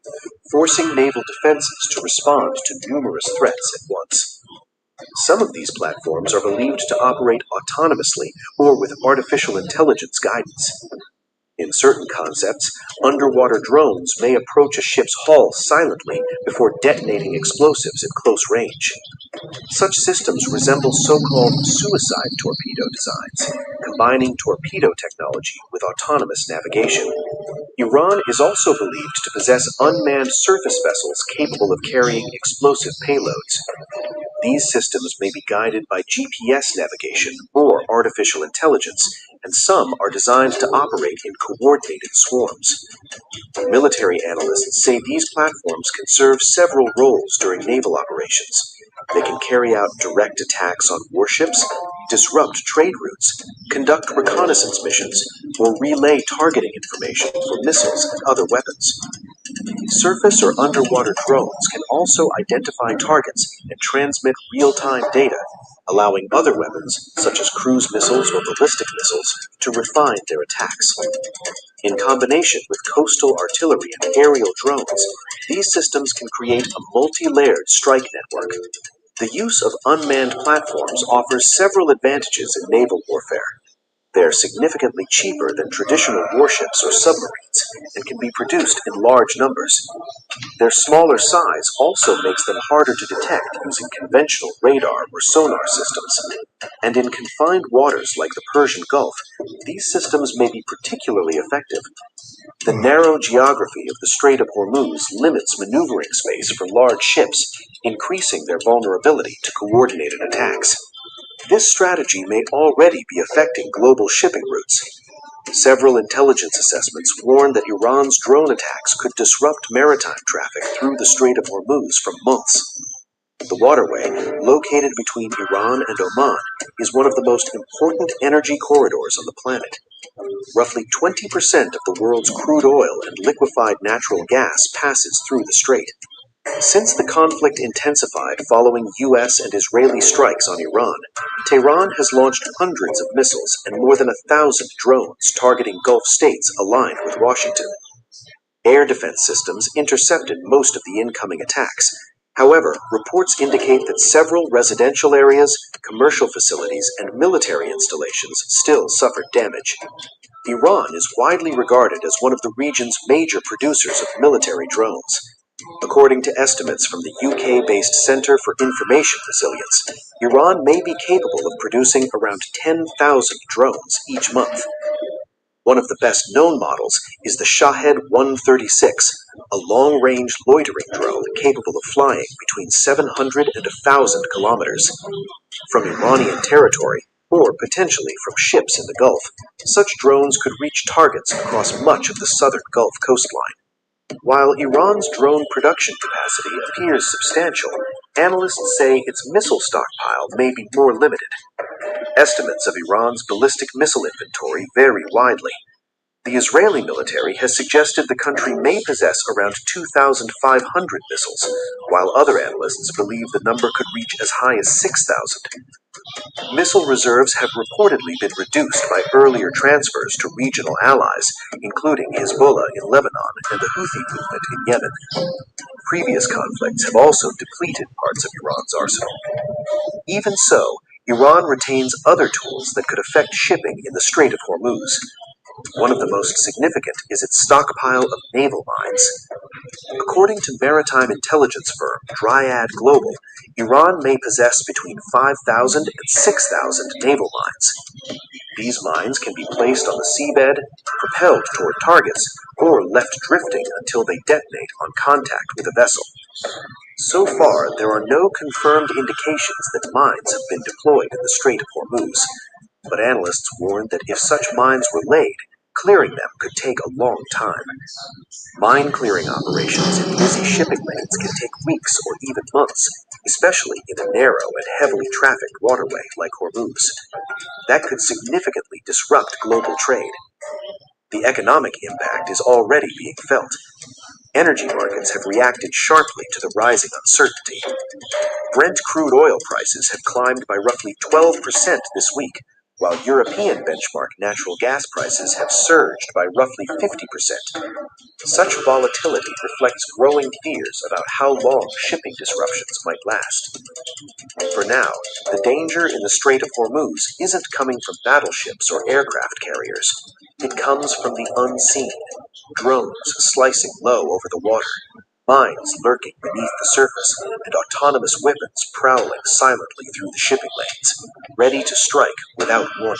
forcing naval defenses to respond to numerous threats at once. Some of these platforms are believed to operate autonomously or with artificial intelligence guidance. In certain concepts, underwater drones may approach a ship's hull silently before detonating explosives at close range. Such systems resemble so-called suicide torpedo designs, combining torpedo technology with autonomous navigation. Iran is also believed to possess unmanned surface vessels capable of carrying explosive payloads. These systems may be guided by GPS navigation or artificial intelligence, and some are designed to operate in coordinated swarms. Military analysts say these platforms can serve several roles during naval operations. They can carry out direct attacks on warships, disrupt trade routes, conduct reconnaissance missions, or relay targeting information for missiles and other weapons. Surface or underwater drones can also identify targets and transmit real-time data, allowing other weapons, such as cruise missiles or ballistic missiles, to refine their attacks. In combination with coastal artillery and aerial drones, these systems can create a multi-layered strike network. The use of unmanned platforms offers several advantages in naval warfare. They are significantly cheaper than traditional warships or submarines and can be produced in large numbers. Their smaller size also makes them harder to detect using conventional radar or sonar systems. And in confined waters like the Persian Gulf, these systems may be particularly effective. The narrow geography of the Strait of Hormuz limits maneuvering space for large ships, increasing their vulnerability to coordinated attacks. This strategy may already be affecting global shipping routes. Several intelligence assessments warn that Iran's drone attacks could disrupt maritime traffic through the Strait of Hormuz for months. The waterway, located between Iran and Oman, is one of the most important energy corridors on the planet. Roughly 20% of the world's crude oil and liquefied natural gas passes through the strait. Since the conflict intensified following U.S. and Israeli strikes on Iran, Tehran has launched hundreds of missiles and more than 1,000 drones targeting Gulf states aligned with Washington. Air defense systems intercepted most of the incoming attacks. However, reports indicate that several residential areas, commercial facilities, and military installations still suffered damage. Iran is widely regarded as one of the region's major producers of military drones. According to estimates from the UK-based Center for Information Resilience, Iran may be capable of producing around 10,000 drones each month. One of the best-known models is the Shahed 136, a long-range loitering drone capable of flying between 700 and 1,000 kilometers. From Iranian territory, or potentially from ships in the Gulf, such drones could reach targets across much of the southern Gulf coastline. While Iran's drone production capacity appears substantial, analysts say its missile stockpile may be more limited. Estimates of Iran's ballistic missile inventory vary widely. The Israeli military has suggested the country may possess around 2,500 missiles, while other analysts believe the number could reach as high as 6,000. Missile reserves have reportedly been reduced by earlier transfers to regional allies, including Hezbollah in Lebanon and the Houthi movement in Yemen. Previous conflicts have also depleted parts of Iran's arsenal. Even so, Iran retains other tools that could affect shipping in the Strait of Hormuz. One of the most significant is its stockpile of naval mines. According to maritime intelligence firm Dryad Global, Iran may possess between 5,000 and 6,000 naval mines. These mines can be placed on the seabed, propelled toward targets, or left drifting until they detonate on contact with a vessel. So far, there are no confirmed indications that mines have been deployed in the Strait of Hormuz, but analysts warn that if such mines were laid, clearing them could take a long time. Mine clearing operations in busy shipping lanes can take weeks or even months, especially in a narrow and heavily trafficked waterway like Hormuz. That could significantly disrupt global trade. The economic impact is already being felt. Energy markets have reacted sharply to the rising uncertainty. Brent crude oil prices have climbed by roughly 12% this week, while European benchmark natural gas prices have surged by roughly 50%. Such volatility reflects growing fears about how long shipping disruptions might last. For now, the danger in the Strait of Hormuz isn't coming from battleships or aircraft carriers. It comes from the unseen. Drones slicing low over the water, mines lurking beneath the surface, and autonomous weapons prowling silently through the shipping lanes, ready to strike without warning.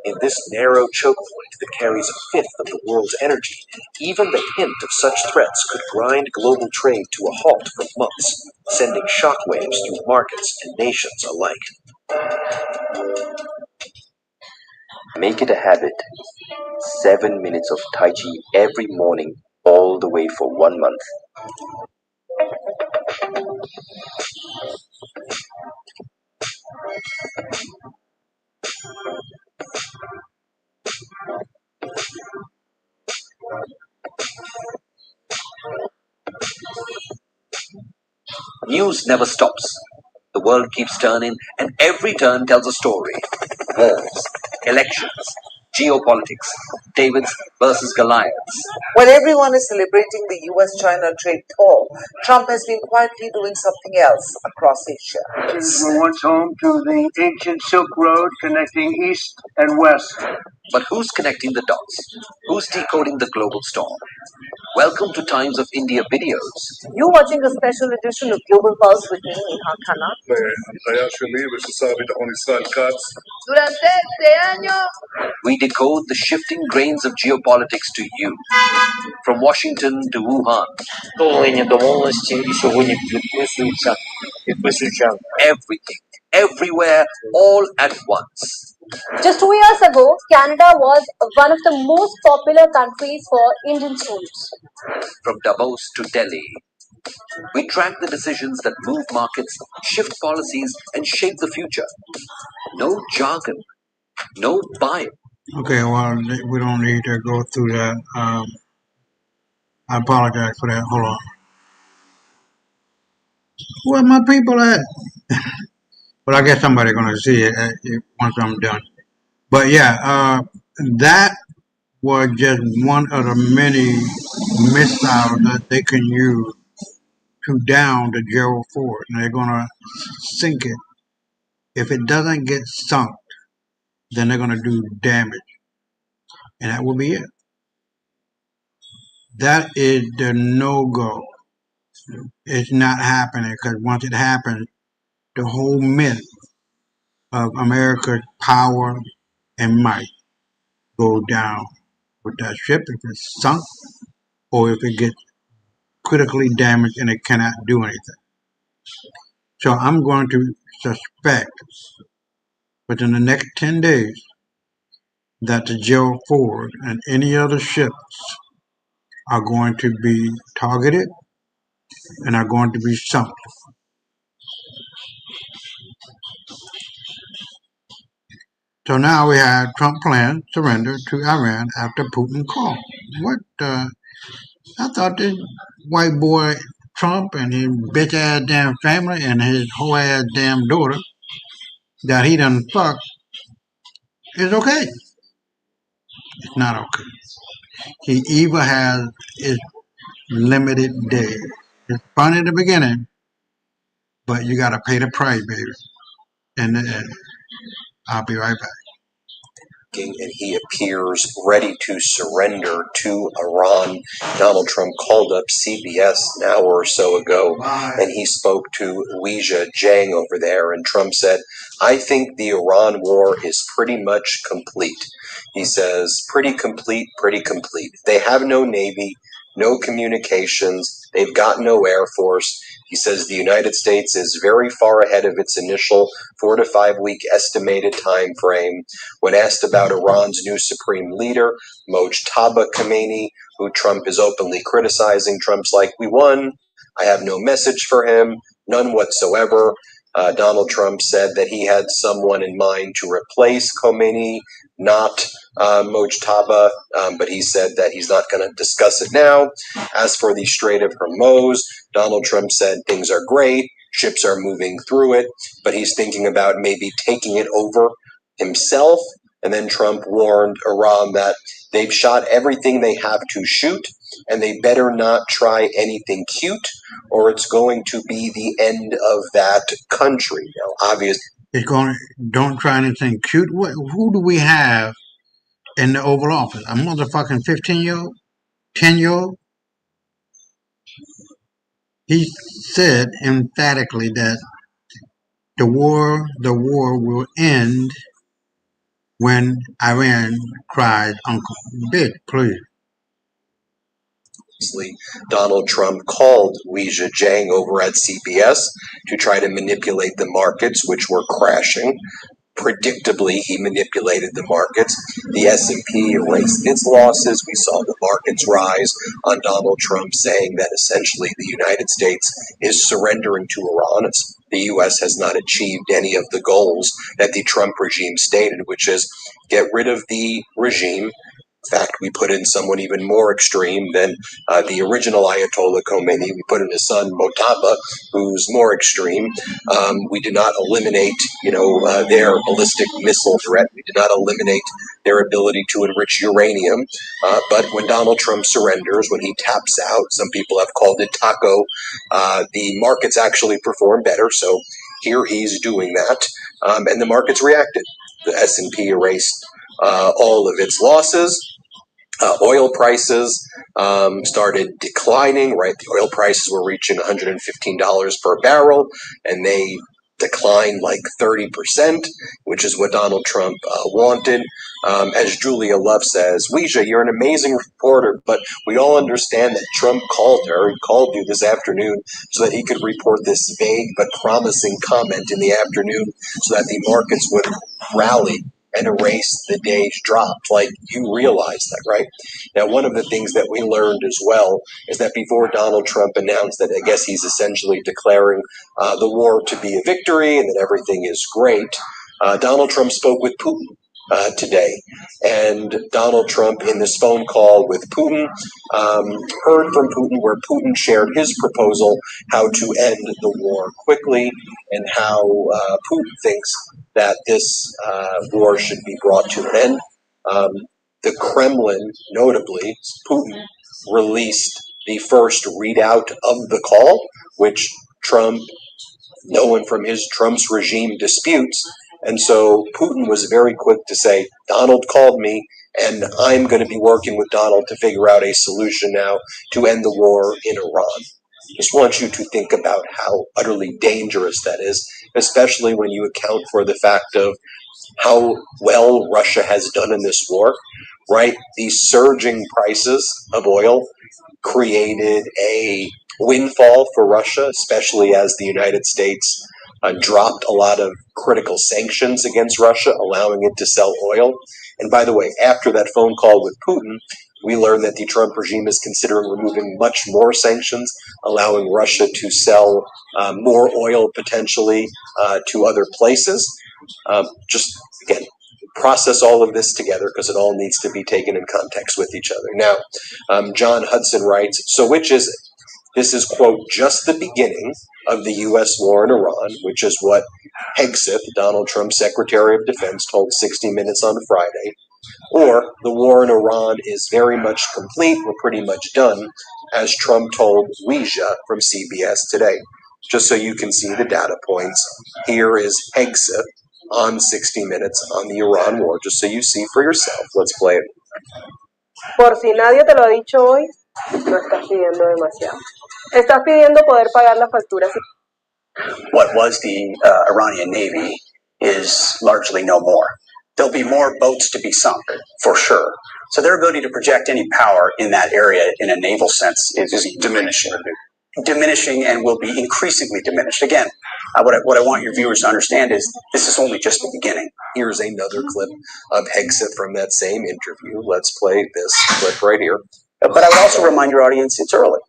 In this narrow choke point that carries a fifth of the world's energy, even the hint of such threats could grind global trade to a halt for months, sending shockwaves through markets and nations alike. Make it a habit. 7 minutes of Tai Chi every morning, all the way for 1 month. News never stops. The world keeps turning, and every turn tells a story. Wars, elections, geopolitics, Davids versus Goliaths. While everyone is celebrating the US-China trade thaw, Trump has been quietly doing something else across Asia. These were once home to the ancient Silk Road connecting east and west. But who's connecting the dots? Who's decoding the global storm? Welcome to Times of India videos. You're watching a special edition of Global Pulse with me, Neha Khanna. Durante este año, we decode the shifting grains of geopolitics to you. From Washington to Wuhan. Everything, everywhere, all at once. Just 2 years ago, Canada was one of the most popular countries for Indian students. From Davos to Delhi, we track the decisions that move markets, shift policies, and shape the future. No jargon, no bio. Okay, well, we don't need to go through that. I apologize for that. Hold on. Where my people at? Well, I guess somebody's going to see it once I'm done. But yeah, that was just one of the many missiles that they can use to down the Gerald Ford. And they're going to sink it. If it doesn't get sunk, then they're going to do damage. And that will be it. That is the no-go. It's not happening, because once it happens, the whole myth of America's power and might go down with that ship if it's sunk or if it gets critically damaged and it cannot do anything. So I'm going to suspect within the next 10 days that the Gerald Ford and any other ships are going to be targeted and are going to be sunk. So now we have Trump plan surrender to Iran after Putin called. What? I thought this white boy Trump and his bitch ass damn family and his whole ass damn daughter that he done fucked is okay. It's not okay. He even has his limited days. It's fun in the beginning, but you gotta pay the price, baby. In the end. I'll be right back. And he appears ready to surrender to Iran. Donald Trump called up CBS an hour or so ago, and he spoke to Weijia Jiang over there, and Trump said, I think the Iran war is pretty much complete. He says, pretty complete, pretty complete. They have no navy, no communications, they've got no air force. He says the United States is very far ahead of its initial 4 to 5 week estimated time frame. When asked about Iran's new supreme leader, Mojtaba Khamenei, who Trump is openly criticizing, Trump's like, we won. I have no message for him, none whatsoever. Donald Trump said that he had someone in mind to replace Khomeini, not Mojtaba, but he said that he's not going to discuss it now. As for the Strait of Hormuz, Donald Trump said things are great, ships are moving through it, but he's thinking about maybe taking it over himself. And then Trump warned Iran that they've shot everything they have to shoot, and they better not try anything cute, or it's going to be the end of that country. Now, obviously, It's going. Don't try anything cute. Who do we have in the Oval Office? A motherfucking 15-year-old, 10-year-old. He said emphatically that the war will end when Iran cries, "Uncle, bitch, please." Donald Trump called Weijia Jiang over at CBS to try to manipulate the markets, which were crashing. Predictably, he manipulated the markets. The S&P erased its losses. We saw the markets rise on Donald Trump saying that essentially the United States is surrendering to Iran. The U.S. has not achieved any of the goals that the Trump regime stated, which is get rid of the regime, In fact, we put in someone even more extreme than the original Ayatollah Khomeini. We put in his son Mojtaba, who's more extreme. We did not eliminate, their ballistic missile threat. We did not eliminate their ability to enrich uranium. But when Donald Trump surrenders, when he taps out, some people have called it taco, the markets actually perform better. So here he's doing that, and the markets reacted. The S&P erased all of its losses. Oil prices started declining, right? The oil prices were reaching $115 per barrel, and they declined like 30%, which is what Donald Trump wanted. As Julia Love says, Weijia, you're an amazing reporter, but we all understand that Trump called you this afternoon so that he could report this vague but promising comment in the afternoon so that the markets would rally and erase the day's drop. Like, you realize that, right? Now, one of the things that we learned as well is that before Donald Trump announced that, I guess he's essentially declaring the war to be a victory and that everything is great, Donald Trump spoke with Putin today. And Donald Trump, in this phone call with Putin, heard from Putin where Putin shared his proposal how to end the war quickly and how Putin thinks that this war should be brought to an end. The Kremlin, notably, Putin, released the first readout of the call, which Trump, no one from Trump's regime disputes. And so Putin was very quick to say, Donald called me, and I'm going to be working with Donald to figure out a solution now to end the war in Iran. Just want you to think about how utterly dangerous that is, especially when you account for the fact of how well Russia has done in this war, right? These surging prices of oil created a windfall for Russia, especially as the United States dropped a lot of critical sanctions against Russia, allowing it to sell oil. And by the way, after that phone call with Putin, we learned that the Trump regime is considering removing much more sanctions, allowing Russia to sell more oil potentially to other places. Just, again, process all of this together because it all needs to be taken in context with each other. Now, John Hudson writes, so which is it? This is, quote, just the beginning of the U.S. war in Iran, which is what Hegseth, Donald Trump's Secretary of Defense, told 60 Minutes on Friday. Or the war in Iran is very much complete, we're pretty much done, as Trump told Weijia from CBS today. Just so you can see the data points, here is Hegseth on 60 Minutes on the Iran war, just so you see for yourself. Let's play it. Por si nadie te lo ha dicho hoy, no estás pidiendo demasiado. Estás pidiendo poder pagar las facturas. What was the Iranian Navy is largely no more. There'll be more boats to be sunk, for sure. So their ability to project any power in that area in a naval sense is diminishing and will be increasingly diminished. Again, what I want your viewers to understand is this is only just the beginning. Here's another clip of Hegseth from that same interview. Let's play this clip right here. But I would also remind your audience it's early.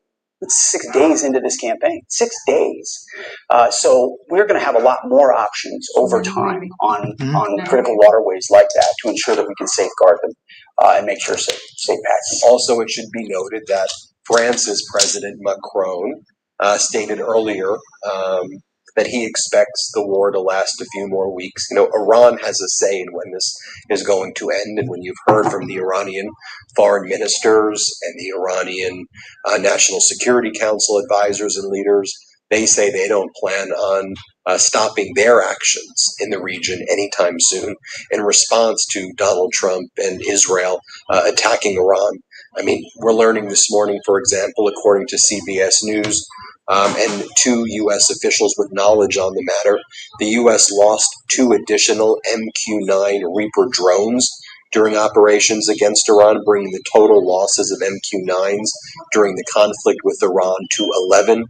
It's 6 days into this campaign. 6 days. So we're going to have a lot more options over time on critical waterways like that to ensure that we can safeguard them and make sure safe passage. Also, it should be noted that France's President Macron stated earlier that he expects the war to last a few more weeks. Iran has a say in when this is going to end, and when you've heard from the Iranian foreign ministers and the Iranian National Security Council advisors and leaders, they say they don't plan on stopping their actions in the region anytime soon in response to Donald Trump and Israel attacking Iran. I mean, we're learning this morning, for example, according to CBS News, and 2 U.S. officials with knowledge on the matter, the U.S. lost 2 additional MQ-9 Reaper drones during operations against Iran, bringing the total losses of MQ-9s during the conflict with Iran to 11.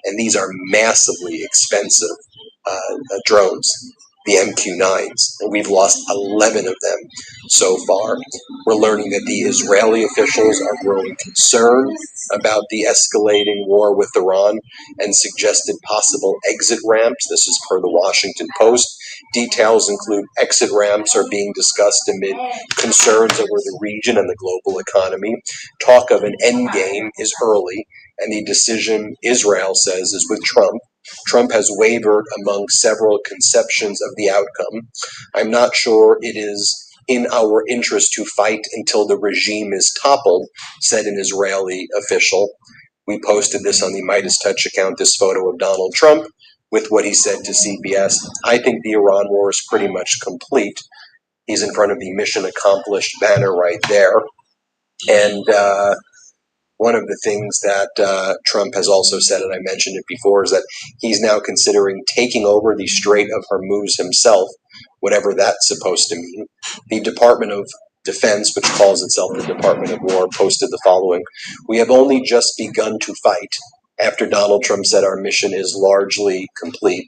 And these are massively expensive drones. the MQ-9s, and we've lost 11 of them so far. We're learning that the Israeli officials are growing concerned about the escalating war with Iran and suggested possible exit ramps. This is per the Washington Post. Details include exit ramps are being discussed amid concerns over the region and the global economy. Talk of an endgame is early, and the decision, Israel says, is with Trump. Trump has wavered among several conceptions of the outcome. I'm not sure it is in our interest to fight until the regime is toppled, said an Israeli official. We posted this on the Midas Touch account, this photo of Donald Trump with what he said to CBS. I think the Iran war is pretty much complete. He's in front of the mission accomplished banner right there. And one of the things that Trump has also said, and I mentioned it before, is that he's now considering taking over the Strait of Hormuz himself, whatever that's supposed to mean. The Department of Defense, which calls itself the Department of War, posted the following: "We have only just begun to fight," after Donald Trump said our mission is largely complete.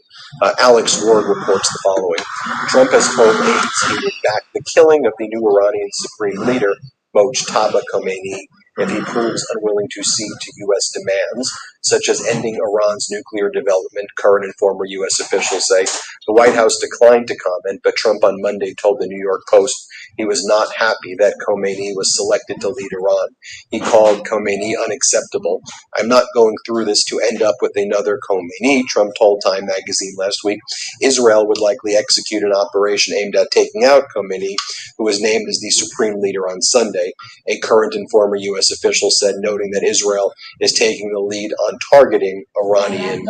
Alex Ward reports the following: Trump has told aides he would back the killing of the new Iranian supreme leader, Mojtaba Khomeini, if he proves unwilling to cede to U.S. demands, such as ending Iran's nuclear development, current and former U.S. officials say. The White House declined to comment, but Trump on Monday told the New York Post he was not happy that Khomeini was selected to lead Iran. He called Khomeini unacceptable. "I'm not going through this to end up with another Khomeini," Trump told Time magazine last week. Israel would likely execute an operation aimed at taking out Khomeini, who was named as the supreme leader on Sunday, a current and former U.S. official said, noting that Israel is taking the lead on targeting Iranian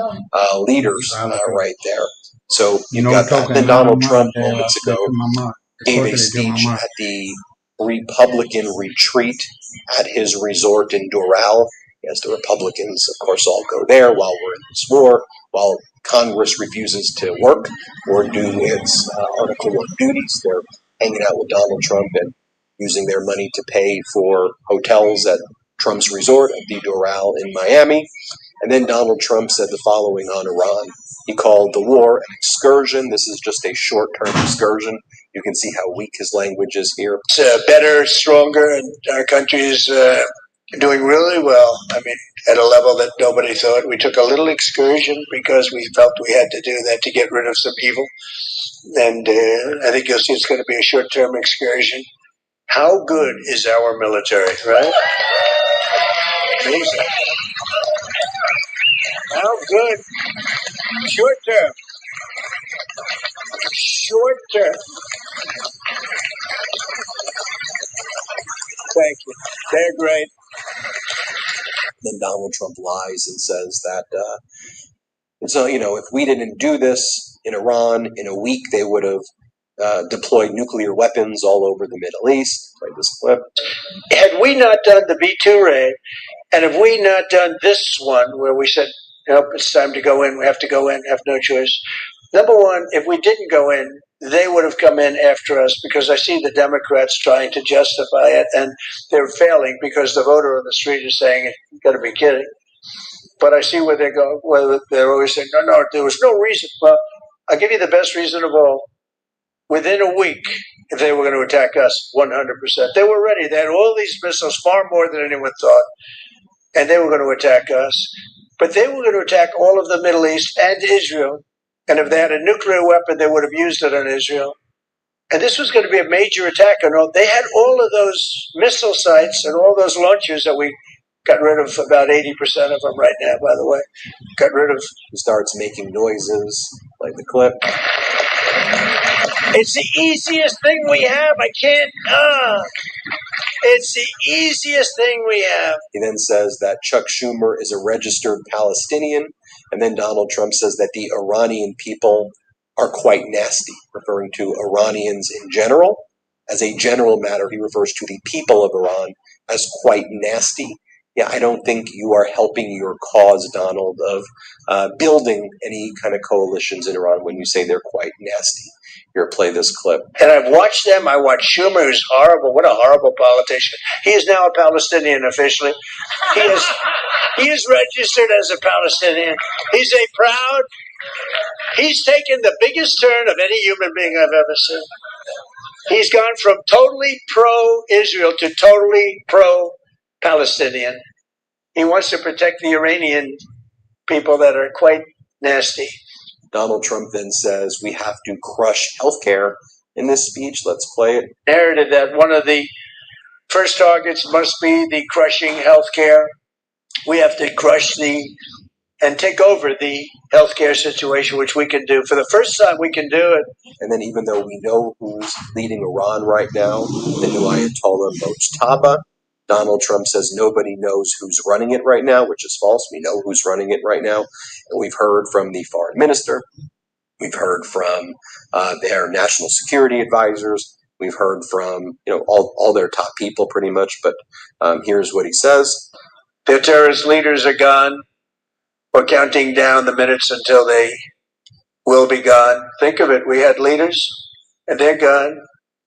leaders right there. So you got that. Then Donald Trump moments ago gave a speech at the Republican retreat at his resort in Doral. Yes, the Republicans, of course, all go there while we're in this war, while Congress refuses to work or do its article of duties. They're hanging out with Donald Trump and using their money to pay for hotels at Trump's resort at the Doral in Miami. And then Donald Trump said the following on Iran. He called the war an excursion. This is just a short-term excursion. You can see how weak his language is here. It's better, stronger, and our country is doing really well. I mean, at a level that nobody thought. We took a little excursion because we felt we had to do that to get rid of some evil. And I think you'll see it's going to be a short-term excursion. How good is our military, right? Amazing. How good? Short term. Short term. Thank you. They're great. Then Donald Trump lies and says that, so, if we didn't do this in Iran, in a week they would have deployed nuclear weapons all over the Middle East. Play this clip. Had we not done the B-2 raid, and have we not done this one where we said, nope, it's time to go in, we have to go in, have no choice. Number one, if we didn't go in, they would have come in after us, because I see the Democrats trying to justify it, and they're failing because the voter on the street is saying, you've got to be kidding. But I see where they go, where they're always saying, no, there was no reason. Well, I'll give you the best reason of all. Within a week, if they were going to attack us, 100%. They were ready. They had all these missiles, far more than anyone thought, and they were going to attack us. But they were going to attack all of the Middle East and Israel. And if they had a nuclear weapon, they would have used it on Israel. And this was going to be a major attack. They had all of those missile sites and all those launchers that we got rid of, about 80% of them right now, by the way. Got rid of. He starts making noises, like the clip. It's the easiest thing we have. I can't. It's the easiest thing we have. He then says that Chuck Schumer is a registered Palestinian. And then Donald Trump says that the Iranian people are quite nasty, referring to Iranians in general. As a general matter, he refers to the people of Iran as quite nasty. Yeah, I don't think you are helping your cause, Donald, of building any kind of coalitions in Iran when you say they're quite nasty. Here, play this clip. And I've watched them. I watched Schumer, who's horrible. What a horrible politician. He is now a Palestinian officially. He is registered as a Palestinian. He's a proud He's taken the biggest turn of any human being I've ever seen. He's gone from totally pro-Israel to totally pro-Palestinian. He wants to protect the Iranian people that are quite nasty. Donald Trump then says we have to crush healthcare in this speech. Let's play it. Narrated that one of the first targets must be the crushing healthcare. We have to crush and take over the healthcare situation, which we can do. For the first time, we can do it. And then even though we know who's leading Iran right now, the new Ayatollah Mojtaba, Donald Trump says nobody knows who's running it right now, which is false. We know who's running it right now. And we've heard from the foreign minister. We've heard from their national security advisors. We've heard from all their top people pretty much. But here's what he says. Their terrorist leaders are gone. We're counting down the minutes until they will be gone. Think of it. We had leaders and they're gone.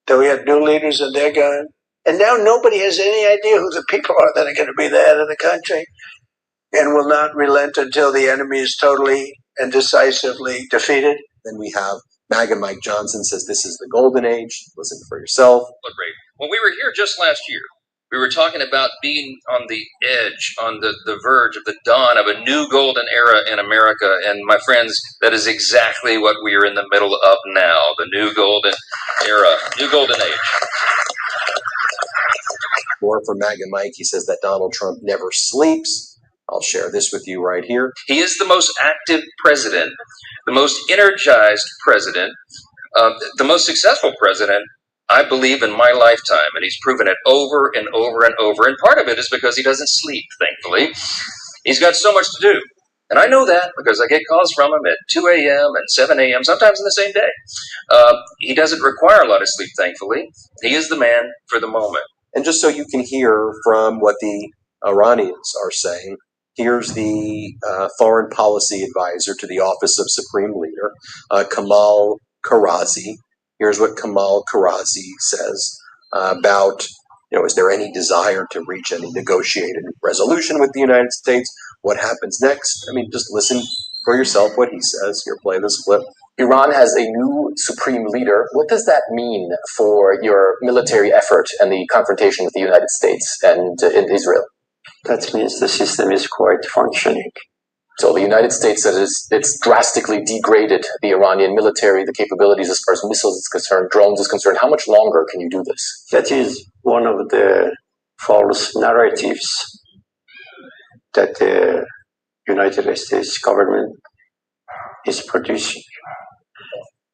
Then we had new leaders and they're gone. And now nobody has any idea who the people are that are going to be the head of the country and will not relent until the enemy is totally and decisively defeated. Then we have MAGA Mike Johnson says this is the golden age. Listen for yourself. When we were here just last year, we were talking about being on the edge, on the verge of the dawn of a new golden era in America. And my friends, that is exactly what we are in the middle of now, the new golden era, new golden age. More from MAGA Mike. He says that Donald Trump never sleeps. I'll share this with you right here. He is the most active president, the most energized president, the most successful president, I believe, in my lifetime. And he's proven it over and over and over. And part of it is because he doesn't sleep, thankfully. He's got so much to do. And I know that because I get calls from him at 2 a.m. and 7 a.m., sometimes in the same day. He doesn't require a lot of sleep, thankfully. He is the man for the moment. And just so you can hear from what the Iranians are saying, here's the foreign policy advisor to the Office of Supreme Leader, Kamal Karazi. Here's what Kamal Karazi says about, is there any desire to reach any negotiated resolution with the United States? What happens next? I mean, just listen for yourself what he says. Here, play this clip. Iran has a new supreme leader. What does that mean for your military effort and the confrontation with the United States and in Israel? That means the system is quite functioning. So the United States says it's drastically degraded the Iranian military, the capabilities as far as missiles is concerned, drones is concerned. How much longer can you do this? That is one of the false narratives that the United States government is producing.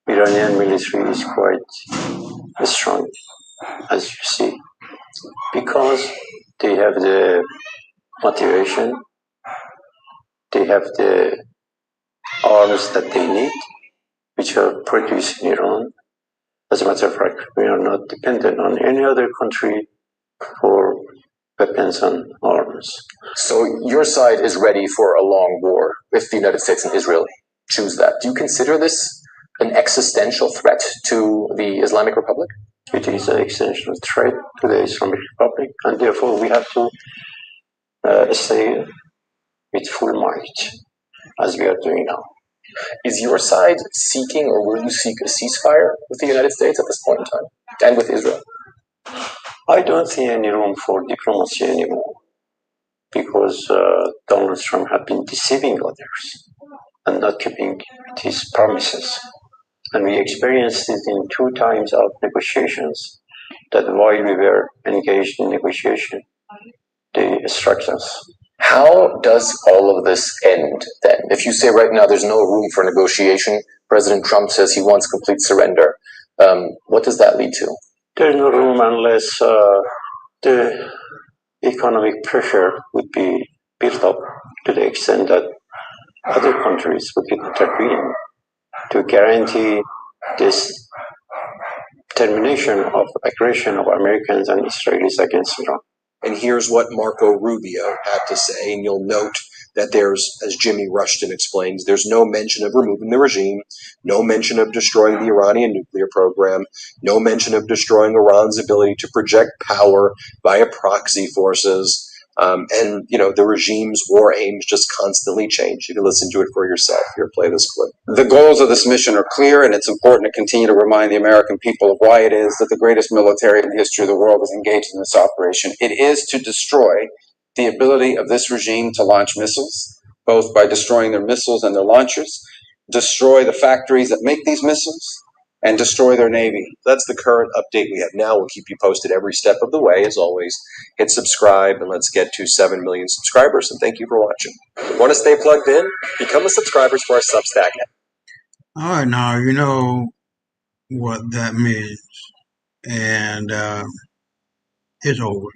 Iranian military is quite strong, as you see, because they have the motivation, they have the arms that they need, which are produced in Iran. As a matter of fact, we are not dependent on any other country for weapons and arms. So your side is ready for a long war with the United States and Israel. Choose that. Do you consider this an existential threat to the Islamic Republic? It is an existential threat to the Islamic Republic, and therefore we have to stay with full might, as we are doing now. Is your side seeking, or will you seek, a ceasefire with the United States at this point in time, and with Israel? I don't see any room for diplomacy anymore, because Donald Trump has been deceiving others and not keeping his promises. And we experienced it in 2 times of negotiations, that while we were engaged in negotiation, they struck us. How does all of this end then? If you say right now there's no room for negotiation, President Trump says he wants complete surrender, what does that lead to? There's no room unless the economic pressure would be built up to the extent that other countries would intervene to guarantee this termination of aggression of Americans and Israelis against Iran. And here's what Marco Rubio had to say, and you'll note that there's, as Jimmy Rushton explains, there's no mention of removing the regime, no mention of destroying the Iranian nuclear program, no mention of destroying Iran's ability to project power via proxy forces. And, the regime's war aims just constantly change. You can listen to it for yourself. Here, play this clip. The goals of this mission are clear, and it's important to continue to remind the American people of why it is that the greatest military in the history of the world is engaged in this operation. It is to destroy the ability of this regime to launch missiles, both by destroying their missiles and their launchers, destroy the factories that make these missiles, and destroy their navy. That's the current update we have now. We'll keep you posted every step of the way. As always, hit subscribe, and let's get to 7 million subscribers, and thank you for watching. Want to stay plugged in? Become a subscriber for our Substack. All right, now you know what that means. And it's over.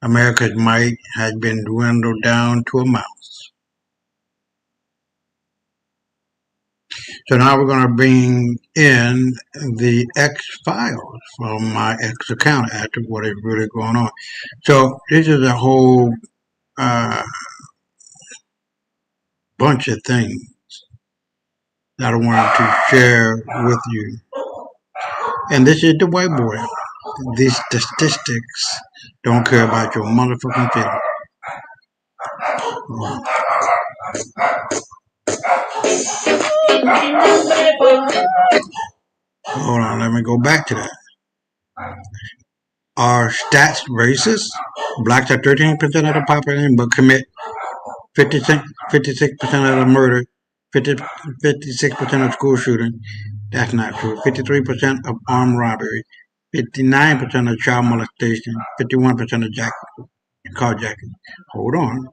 America's might has been dwindled down to a mouse. So now we're going to bring in the X-Files from my X account after what is really going on. So this is a whole bunch of things that I wanted to share with you. And this is the whiteboard. These statistics don't care about your motherfucking feelings. Hold on, let me go back to that. Are stats racist? Blacks are 13% of the population, but commit 56% of the murder, 56% of school shooting. That's not true. 53% of armed robbery, 59% of child molestation, 51% of carjacking. Hold on.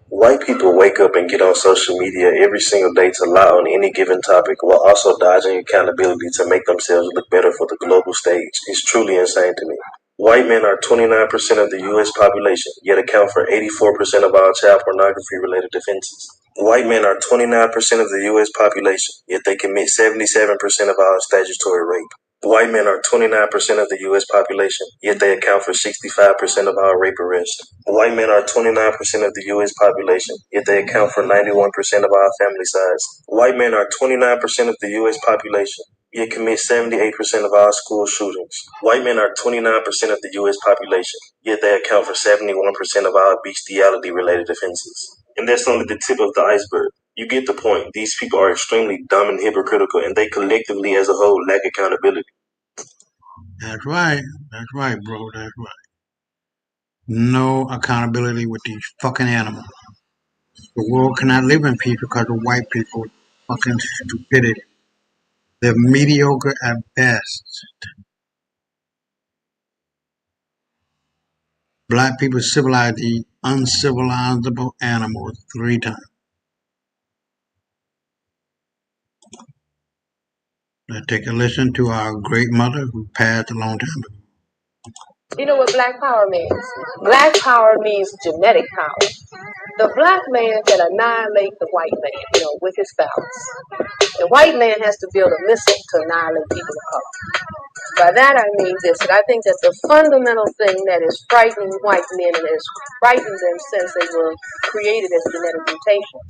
White people wake up and get on social media every single day to lie on any given topic while also dodging accountability to make themselves look better for the global stage. It's truly insane to me. White men are 29% of the U.S. population, yet account for 84% of all child pornography-related offenses. White men are 29% of the U.S. population, yet they commit 77% of all statutory rape. White men are 29% of the U.S. population, yet they account for 65% of all rape arrests. White men are 29% of the U.S. population, yet they account for 91% of all family size. White men are 29% of the U.S. population, yet commit 78% of all school shootings. White men are 29% of the U.S. population, yet they account for 71% of all bestiality-related offenses. And that's only the tip of the iceberg. You get the point. These people are extremely dumb and hypocritical, and they collectively as a whole lack accountability. That's right. That's right, bro. That's right. No accountability with these fucking animals. The world cannot live in peace because of white people's fucking stupidity. They're mediocre at best. Black people civilize the uncivilizable animals 3 times. Let's take a listen to our great mother who passed a long time ago. You know what black power means? Black power means genetic power. The black man can annihilate the white man, with his phallus. The white man has to build a missile to annihilate people of color. By that I mean this, that I think that the fundamental thing that is frightening white men and has frightened them since they were created as genetic mutation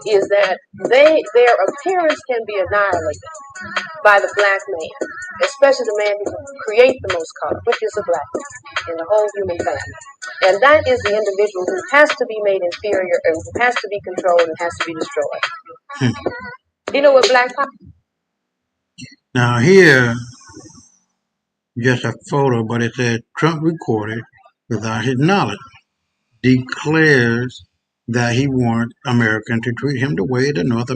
is that their appearance can be annihilated by the black man, especially the man who creates the most color, which is a black man in the whole human family. And that is the individual who has to be made inferior and who has to be controlled and has to be destroyed. You know what black power? Now here, just a photo, but it said Trump recorded without his knowledge, declares that he wants Americans to treat him the way the North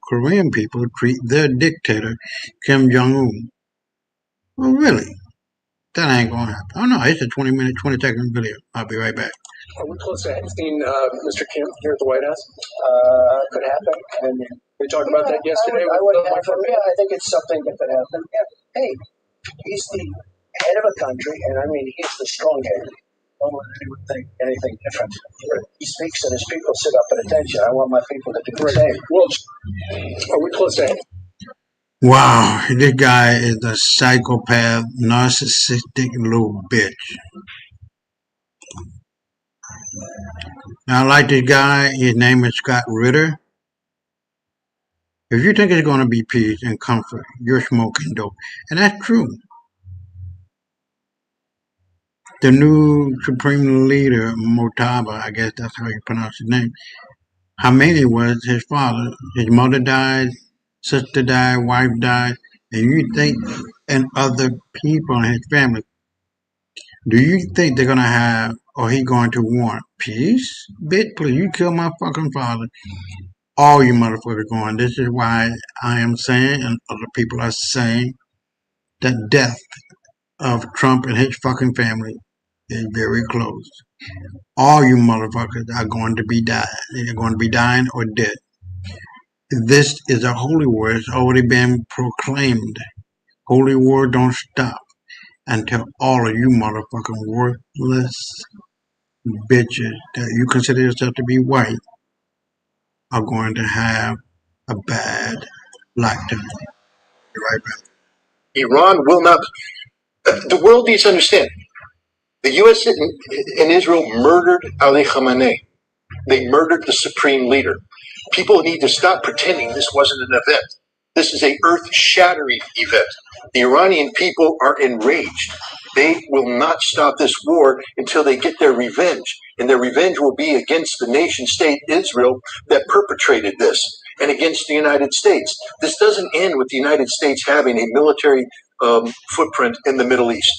Korean people treat their dictator, Kim Jong-un. Well, really? That ain't gonna happen. Oh no, it's a 20-second video. I'll be right back. Are we close to seeing Mr. Kim here at the White House? Could happen. I mean, we talked about that yesterday. I think it's something that could happen. Yeah. Hey, he's the head of a country, and I mean, he's the strong head. I don't want anyone to think anything different. He speaks and his people sit up at attention. I want my people to do the same. Well, are we close to it? Wow, this guy is a psychopath, narcissistic little bitch. Now, I like this guy. His name is Scott Ritter. If you think it's going to be peace and comfort, you're smoking dope. And that's true. The new supreme leader, Motaba, I guess that's how you pronounce his name, Khomeini was his father. His mother died, sister died, wife died, and you think, and other people in his family, do you think they're going to have, or he going to want peace? Bitch, please, you kill my fucking father. All you motherfuckers going. This is why I am saying, and other people are saying, that death of Trump and his fucking family is very close. All you motherfuckers are going to be dying. They're going to be dying or dead. This is a holy war. It's already been proclaimed. Holy war don't stop until all of you motherfucking worthless bitches that you consider yourself to be white are going to have a bad lifetime. Be right back. Iran will not. The world needs to understand. The U.S. and Israel murdered Ali Khamenei. They murdered the supreme leader. People need to stop pretending this wasn't an event. This is a earth-shattering event. The Iranian people are enraged. They will not stop this war until they get their revenge. And their revenge will be against the nation state Israel that perpetrated this and against the United States. This doesn't end with the United States having a military footprint in the Middle East.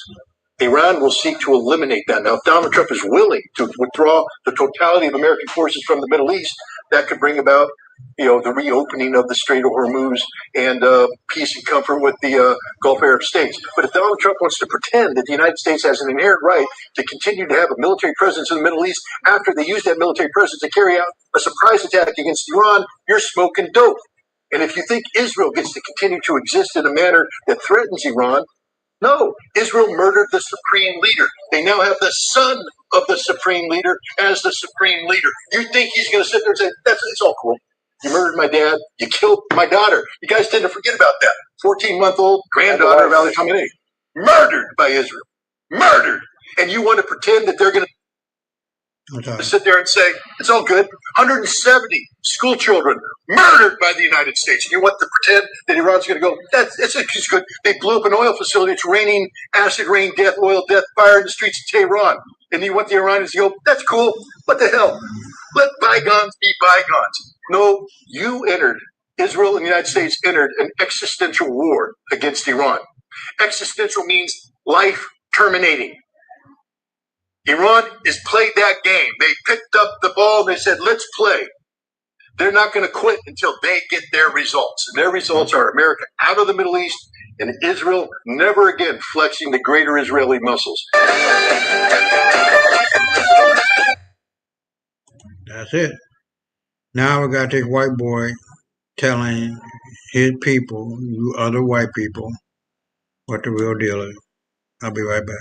Iran will seek to eliminate that. Now, if Donald Trump is willing to withdraw the totality of American forces from the Middle East, that could bring about, the reopening of the Strait of Hormuz and peace and comfort with the Gulf Arab states. But if Donald Trump wants to pretend that the United States has an inherent right to continue to have a military presence in the Middle East after they use that military presence to carry out a surprise attack against Iran, you're smoking dope. And if you think Israel gets to continue to exist in a manner that threatens Iran, no, Israel murdered the supreme leader. They now have the son of the supreme leader as the supreme leader. You think he's going to sit there and say, it's all cool. You murdered my dad. You killed my daughter. You guys tend to forget about that. 14-month-old granddaughter of Ali Khamenei. Murdered by Israel. Murdered. And you want to pretend that they're going to sit there and say, it's all good. 170 school children murdered by the United States. And you want to pretend that Iran's going to go, it's good. They blew up an oil facility. It's raining acid rain, death, oil, death, fire in the streets of Tehran. And you want the Iranians to go, that's cool. What the hell? Let bygones be bygones. No, Israel and the United States entered an existential war against Iran. Existential means life terminating. Iran has played that game. They picked up the ball and they said, let's play. They're not going to quit until they get their results. And their results are America out of the Middle East and Israel never again flexing the greater Israeli muscles. That's it. Now we got this white boy telling his people, you other white people, what the real deal is. I'll be right back.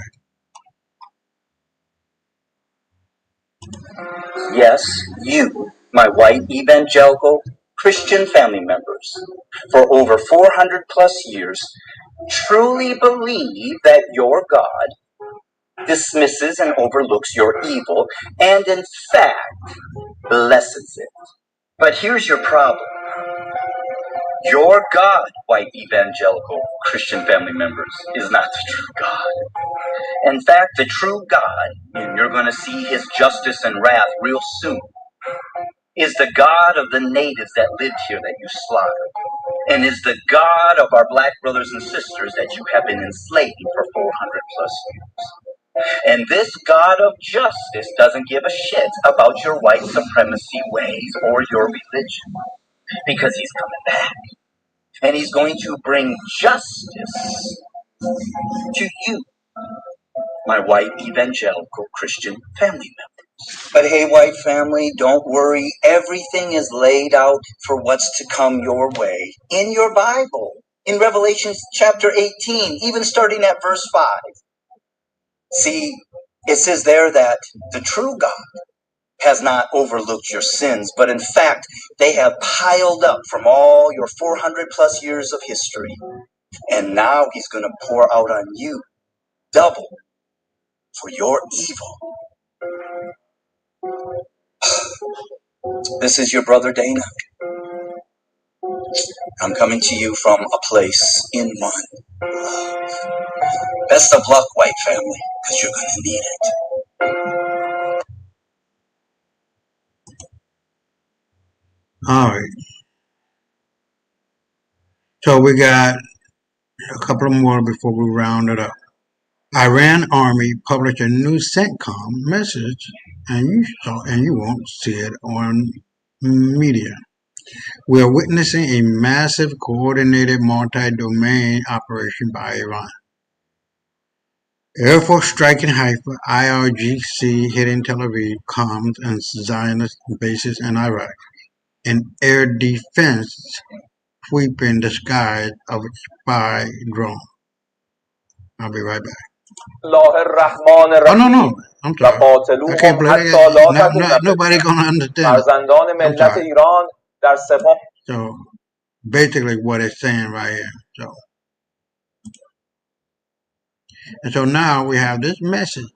Yes, you, my white evangelical Christian family members, for over 400 plus years, truly believe that your God dismisses and overlooks your evil and in fact blesses it. But here's your problem. Your God, white evangelical Christian family members, is not the true God. In fact, the true God, and you're going to see his justice and wrath real soon, is the God of the natives that lived here that you slaughtered, and is the God of our black brothers and sisters that you have been enslaving for 400 plus years. And this God of justice doesn't give a shit about your white supremacy ways or your religion, because he's coming back. And he's going to bring justice to you, my white evangelical Christian family members. But hey, white family, don't worry. Everything is laid out for what's to come your way in your Bible. In Revelation chapter 18, even starting at verse 5. See, it says there that the true God has not overlooked your sins, but in fact, they have piled up from all your 400 plus years of history. And now he's going to pour out on you double for your evil. This is your brother Dana. I'm coming to you from a place in one. Best of luck, white family, because you're gonna need it. All right. So we got a couple more before we round it up. Iran Army published a new CENTCOM message, and you won't see it on media. We are witnessing a massive, coordinated, multi-domain operation by Iran. Air Force striking Haifa, IRGC hitting Tel Aviv, comms and Zionist bases in Iraq, and air defense sweeping the skies of a spy drone. I'll be right back. Oh, no, I'm sorry. I can't believe it. Nobody gonna understand it. I'm sorry. So basically what it's saying right here. So now we have this message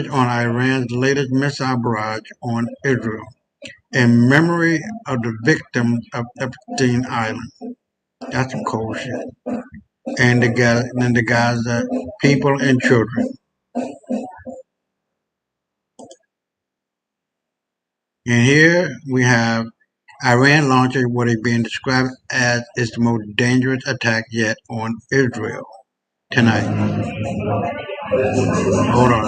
on Iran's latest missile barrage on Israel in memory of the victims of Epstein Island. That's some cold shit. And the Gaza people and children. And here we have Iran launching what is being described as its most dangerous attack yet on Israel tonight. Hold on.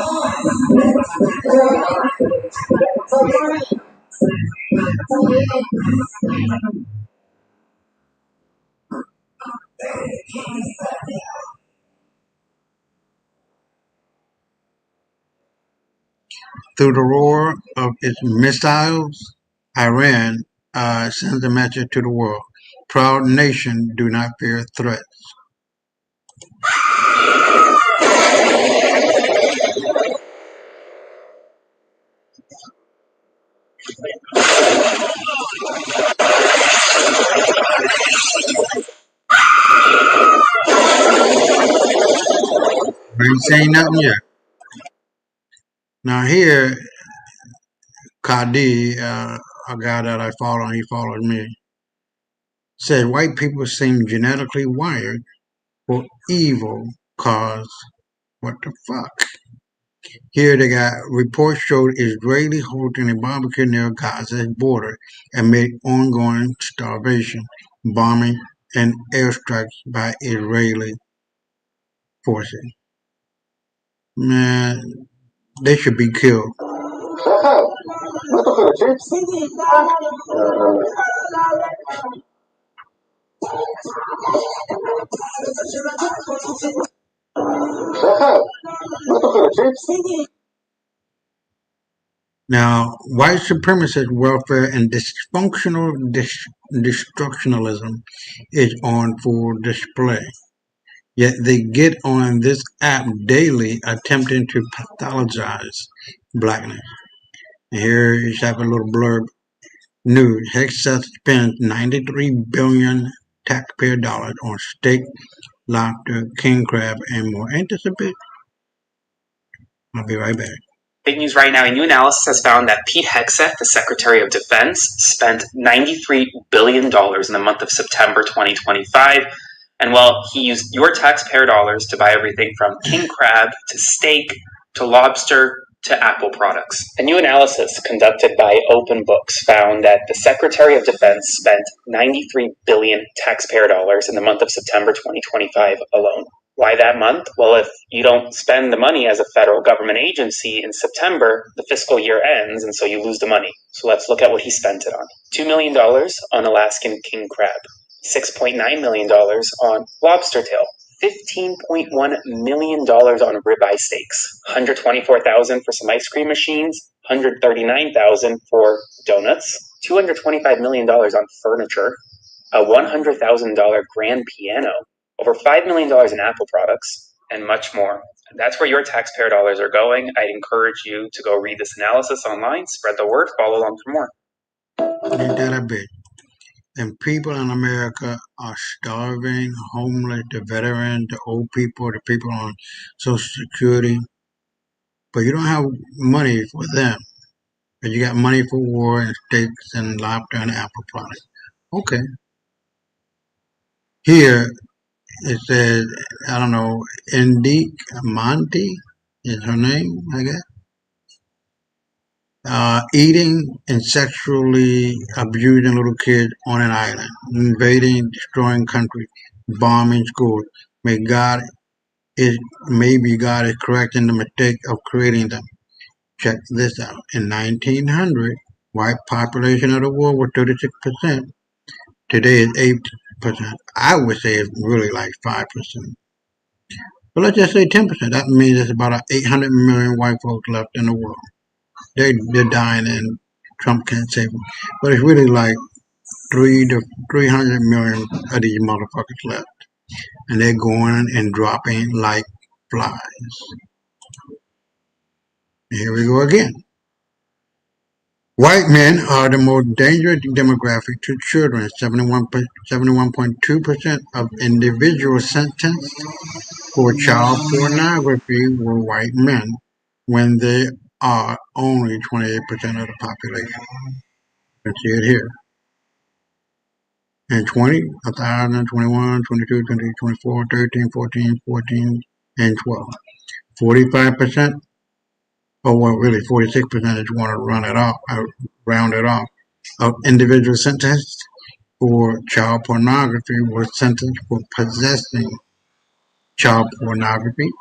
Through the roar of its missiles, Iran sends a message to the world. Proud nation, do not fear threats. I ain't saying nothing yet. Now here, Kadi, a guy that I follow, and he follows me, said white people seem genetically wired for evil cause what the fuck? Here they got reports showed Israeli holding a barbecue near Gaza's border amid ongoing starvation, bombing, and airstrikes by Israeli forces. Man, they should be killed. Now, white supremacist welfare and dysfunctional destructionalism is on full display. Yet they get on this app daily attempting to pathologize blackness. And here is have a little blurb. News. Hegseth spends $93 billion taxpayer dollars on steak, lobster, king crab, and more. Ain't this a bit? I'll be right back. Big news right now, a new analysis has found that Pete Hegseth, the Secretary of Defense, spent $93 billion in the month of September 2025. And well, he used your taxpayer dollars to buy everything from king crab to steak to lobster to Apple products. A new analysis conducted by Open Books found that the Secretary of Defense spent $93 billion taxpayer dollars in the month of September 2025 alone. Why that month? Well, if you don't spend the money as a federal government agency in September, the fiscal year ends, and so you lose the money. So let's look at what he spent it on. $2 million on Alaskan king crab, $6.9 million on lobster tail, $15.1 million on ribeye steaks, $124,000 for some ice cream machines, $139,000 for donuts, $225 million on furniture, a $100,000 grand piano, over $5 million in Apple products, and much more. That's where your taxpayer dollars are going. I'd encourage you to go read this analysis online, spread the word, follow along for more. Ain't that a bit? And people in America are starving, homeless, the veterans, the old people, the people on Social Security. But you don't have money for them. But you got money for war and steaks and lobster and Apple products. Okay. Here it says, I don't know, Indique Monty is her name, I guess. Eating and sexually abusing little kids on an island, invading, destroying countries, bombing schools. Maybe God is correcting the mistake of creating them. Check this out. In 1900, white population of the world was 36%. Today is 8%. I would say it's really like 5%. But let's just say 10%. That means there's about 800 million white folks left in the world. They're dying and Trump can't save them. But it's really like 300 million of these motherfuckers left. And they're going and dropping like flies. Here we go again. White men are the most dangerous demographic to children. 71.2% of individuals sentenced for child pornography were white men, when they are only 28% of the population. You can see it here. And 2021, 22, 23, 24, 13, 14, 14, and 12. 45%, or well, really 46% if you want to round it off, of individuals sentenced for child pornography were sentenced for possessing child pornography.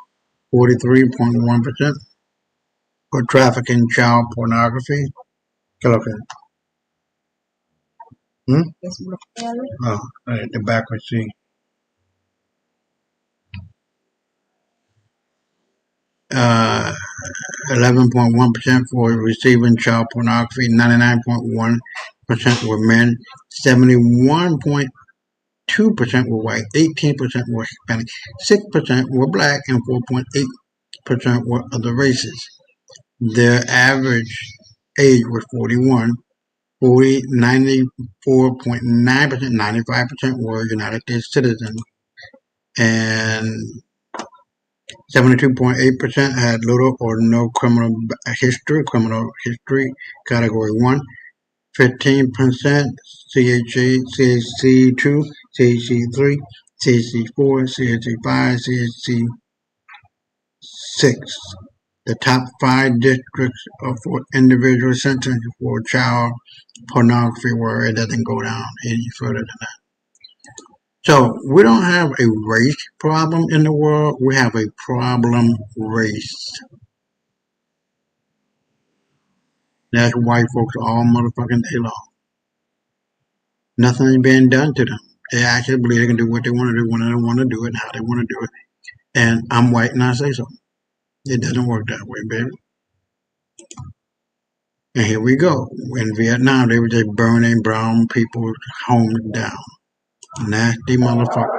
43.1% for trafficking child pornography. Look at it. Oh, the backwards C. 11.1% for receiving child pornography. 99.1% were men. 71.2% were white. 18% were Hispanic. 6% were black, and 4.8% were other races. Their average age was 41. 94.9%, 95% were United States citizens, and 72.8% had little or no criminal history, category 1, 15% CHC2, CHC3, CHC4, CHC5, CHC6. The top 5 districts for individual sentenced for child pornography where it doesn't go down any further than that. So we don't have a race problem in the world. We have a problem race. That's white folks all motherfucking day long. Nothing's being done to them. They actually believe they can do what they want to do when they want to do it and how they want to do it. And I'm white and I say so. It doesn't work that way, baby. And here we go. In Vietnam, they were just burning brown people's homes down. Nasty motherfucker.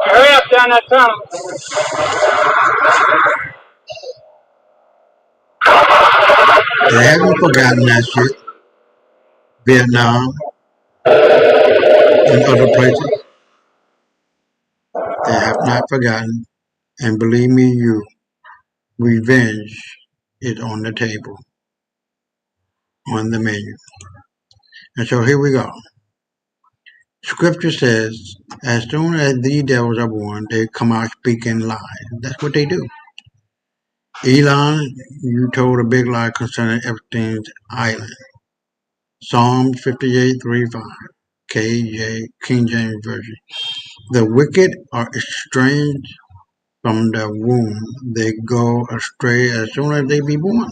Hurry up down that tunnel. They haven't forgotten that shit. Vietnam and other places. They have not forgotten. And believe me, revenge is on the table, on the menu. And so here we go. Scripture says, as soon as these devils are born, they come out speaking lies. That's what they do. Elon, you told a big lie concerning Epstein's island. Psalms 58:3-5, King James Version. The wicked are estranged from the womb. They go astray as soon as they be born.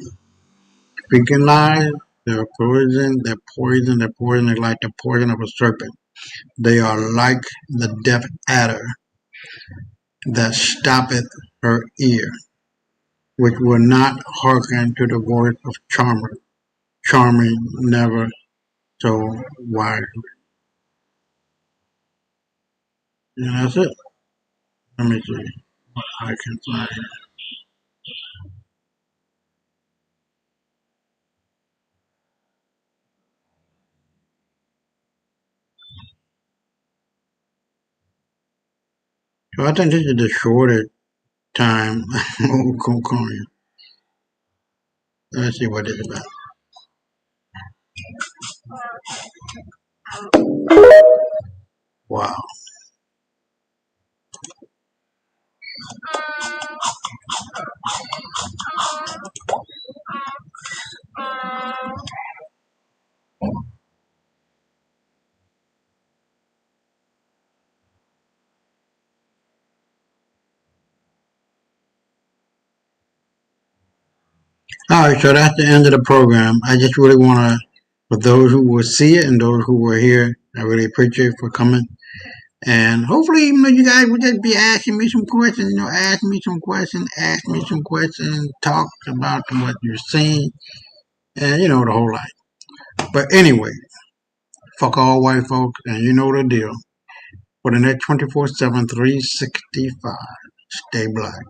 Speaking lies, they're poison is like the poison of a serpent. They are like the deaf adder that stoppeth her ear, which will not hearken to the voice of charming never so wise. And that's it. Let me see what I can find. So I think this is the shortest time we'll call you. Let's see what it's about. Wow. All right, so that's the end of the program. I just really want to, for those who will see it and those who were here, I really appreciate you for coming. And hopefully, you guys will just be asking me some questions, ask me some questions, talk about what you're seeing, and the whole lot. But anyway, fuck all white folks, and you know the deal. For the next 24/7, 365, stay black.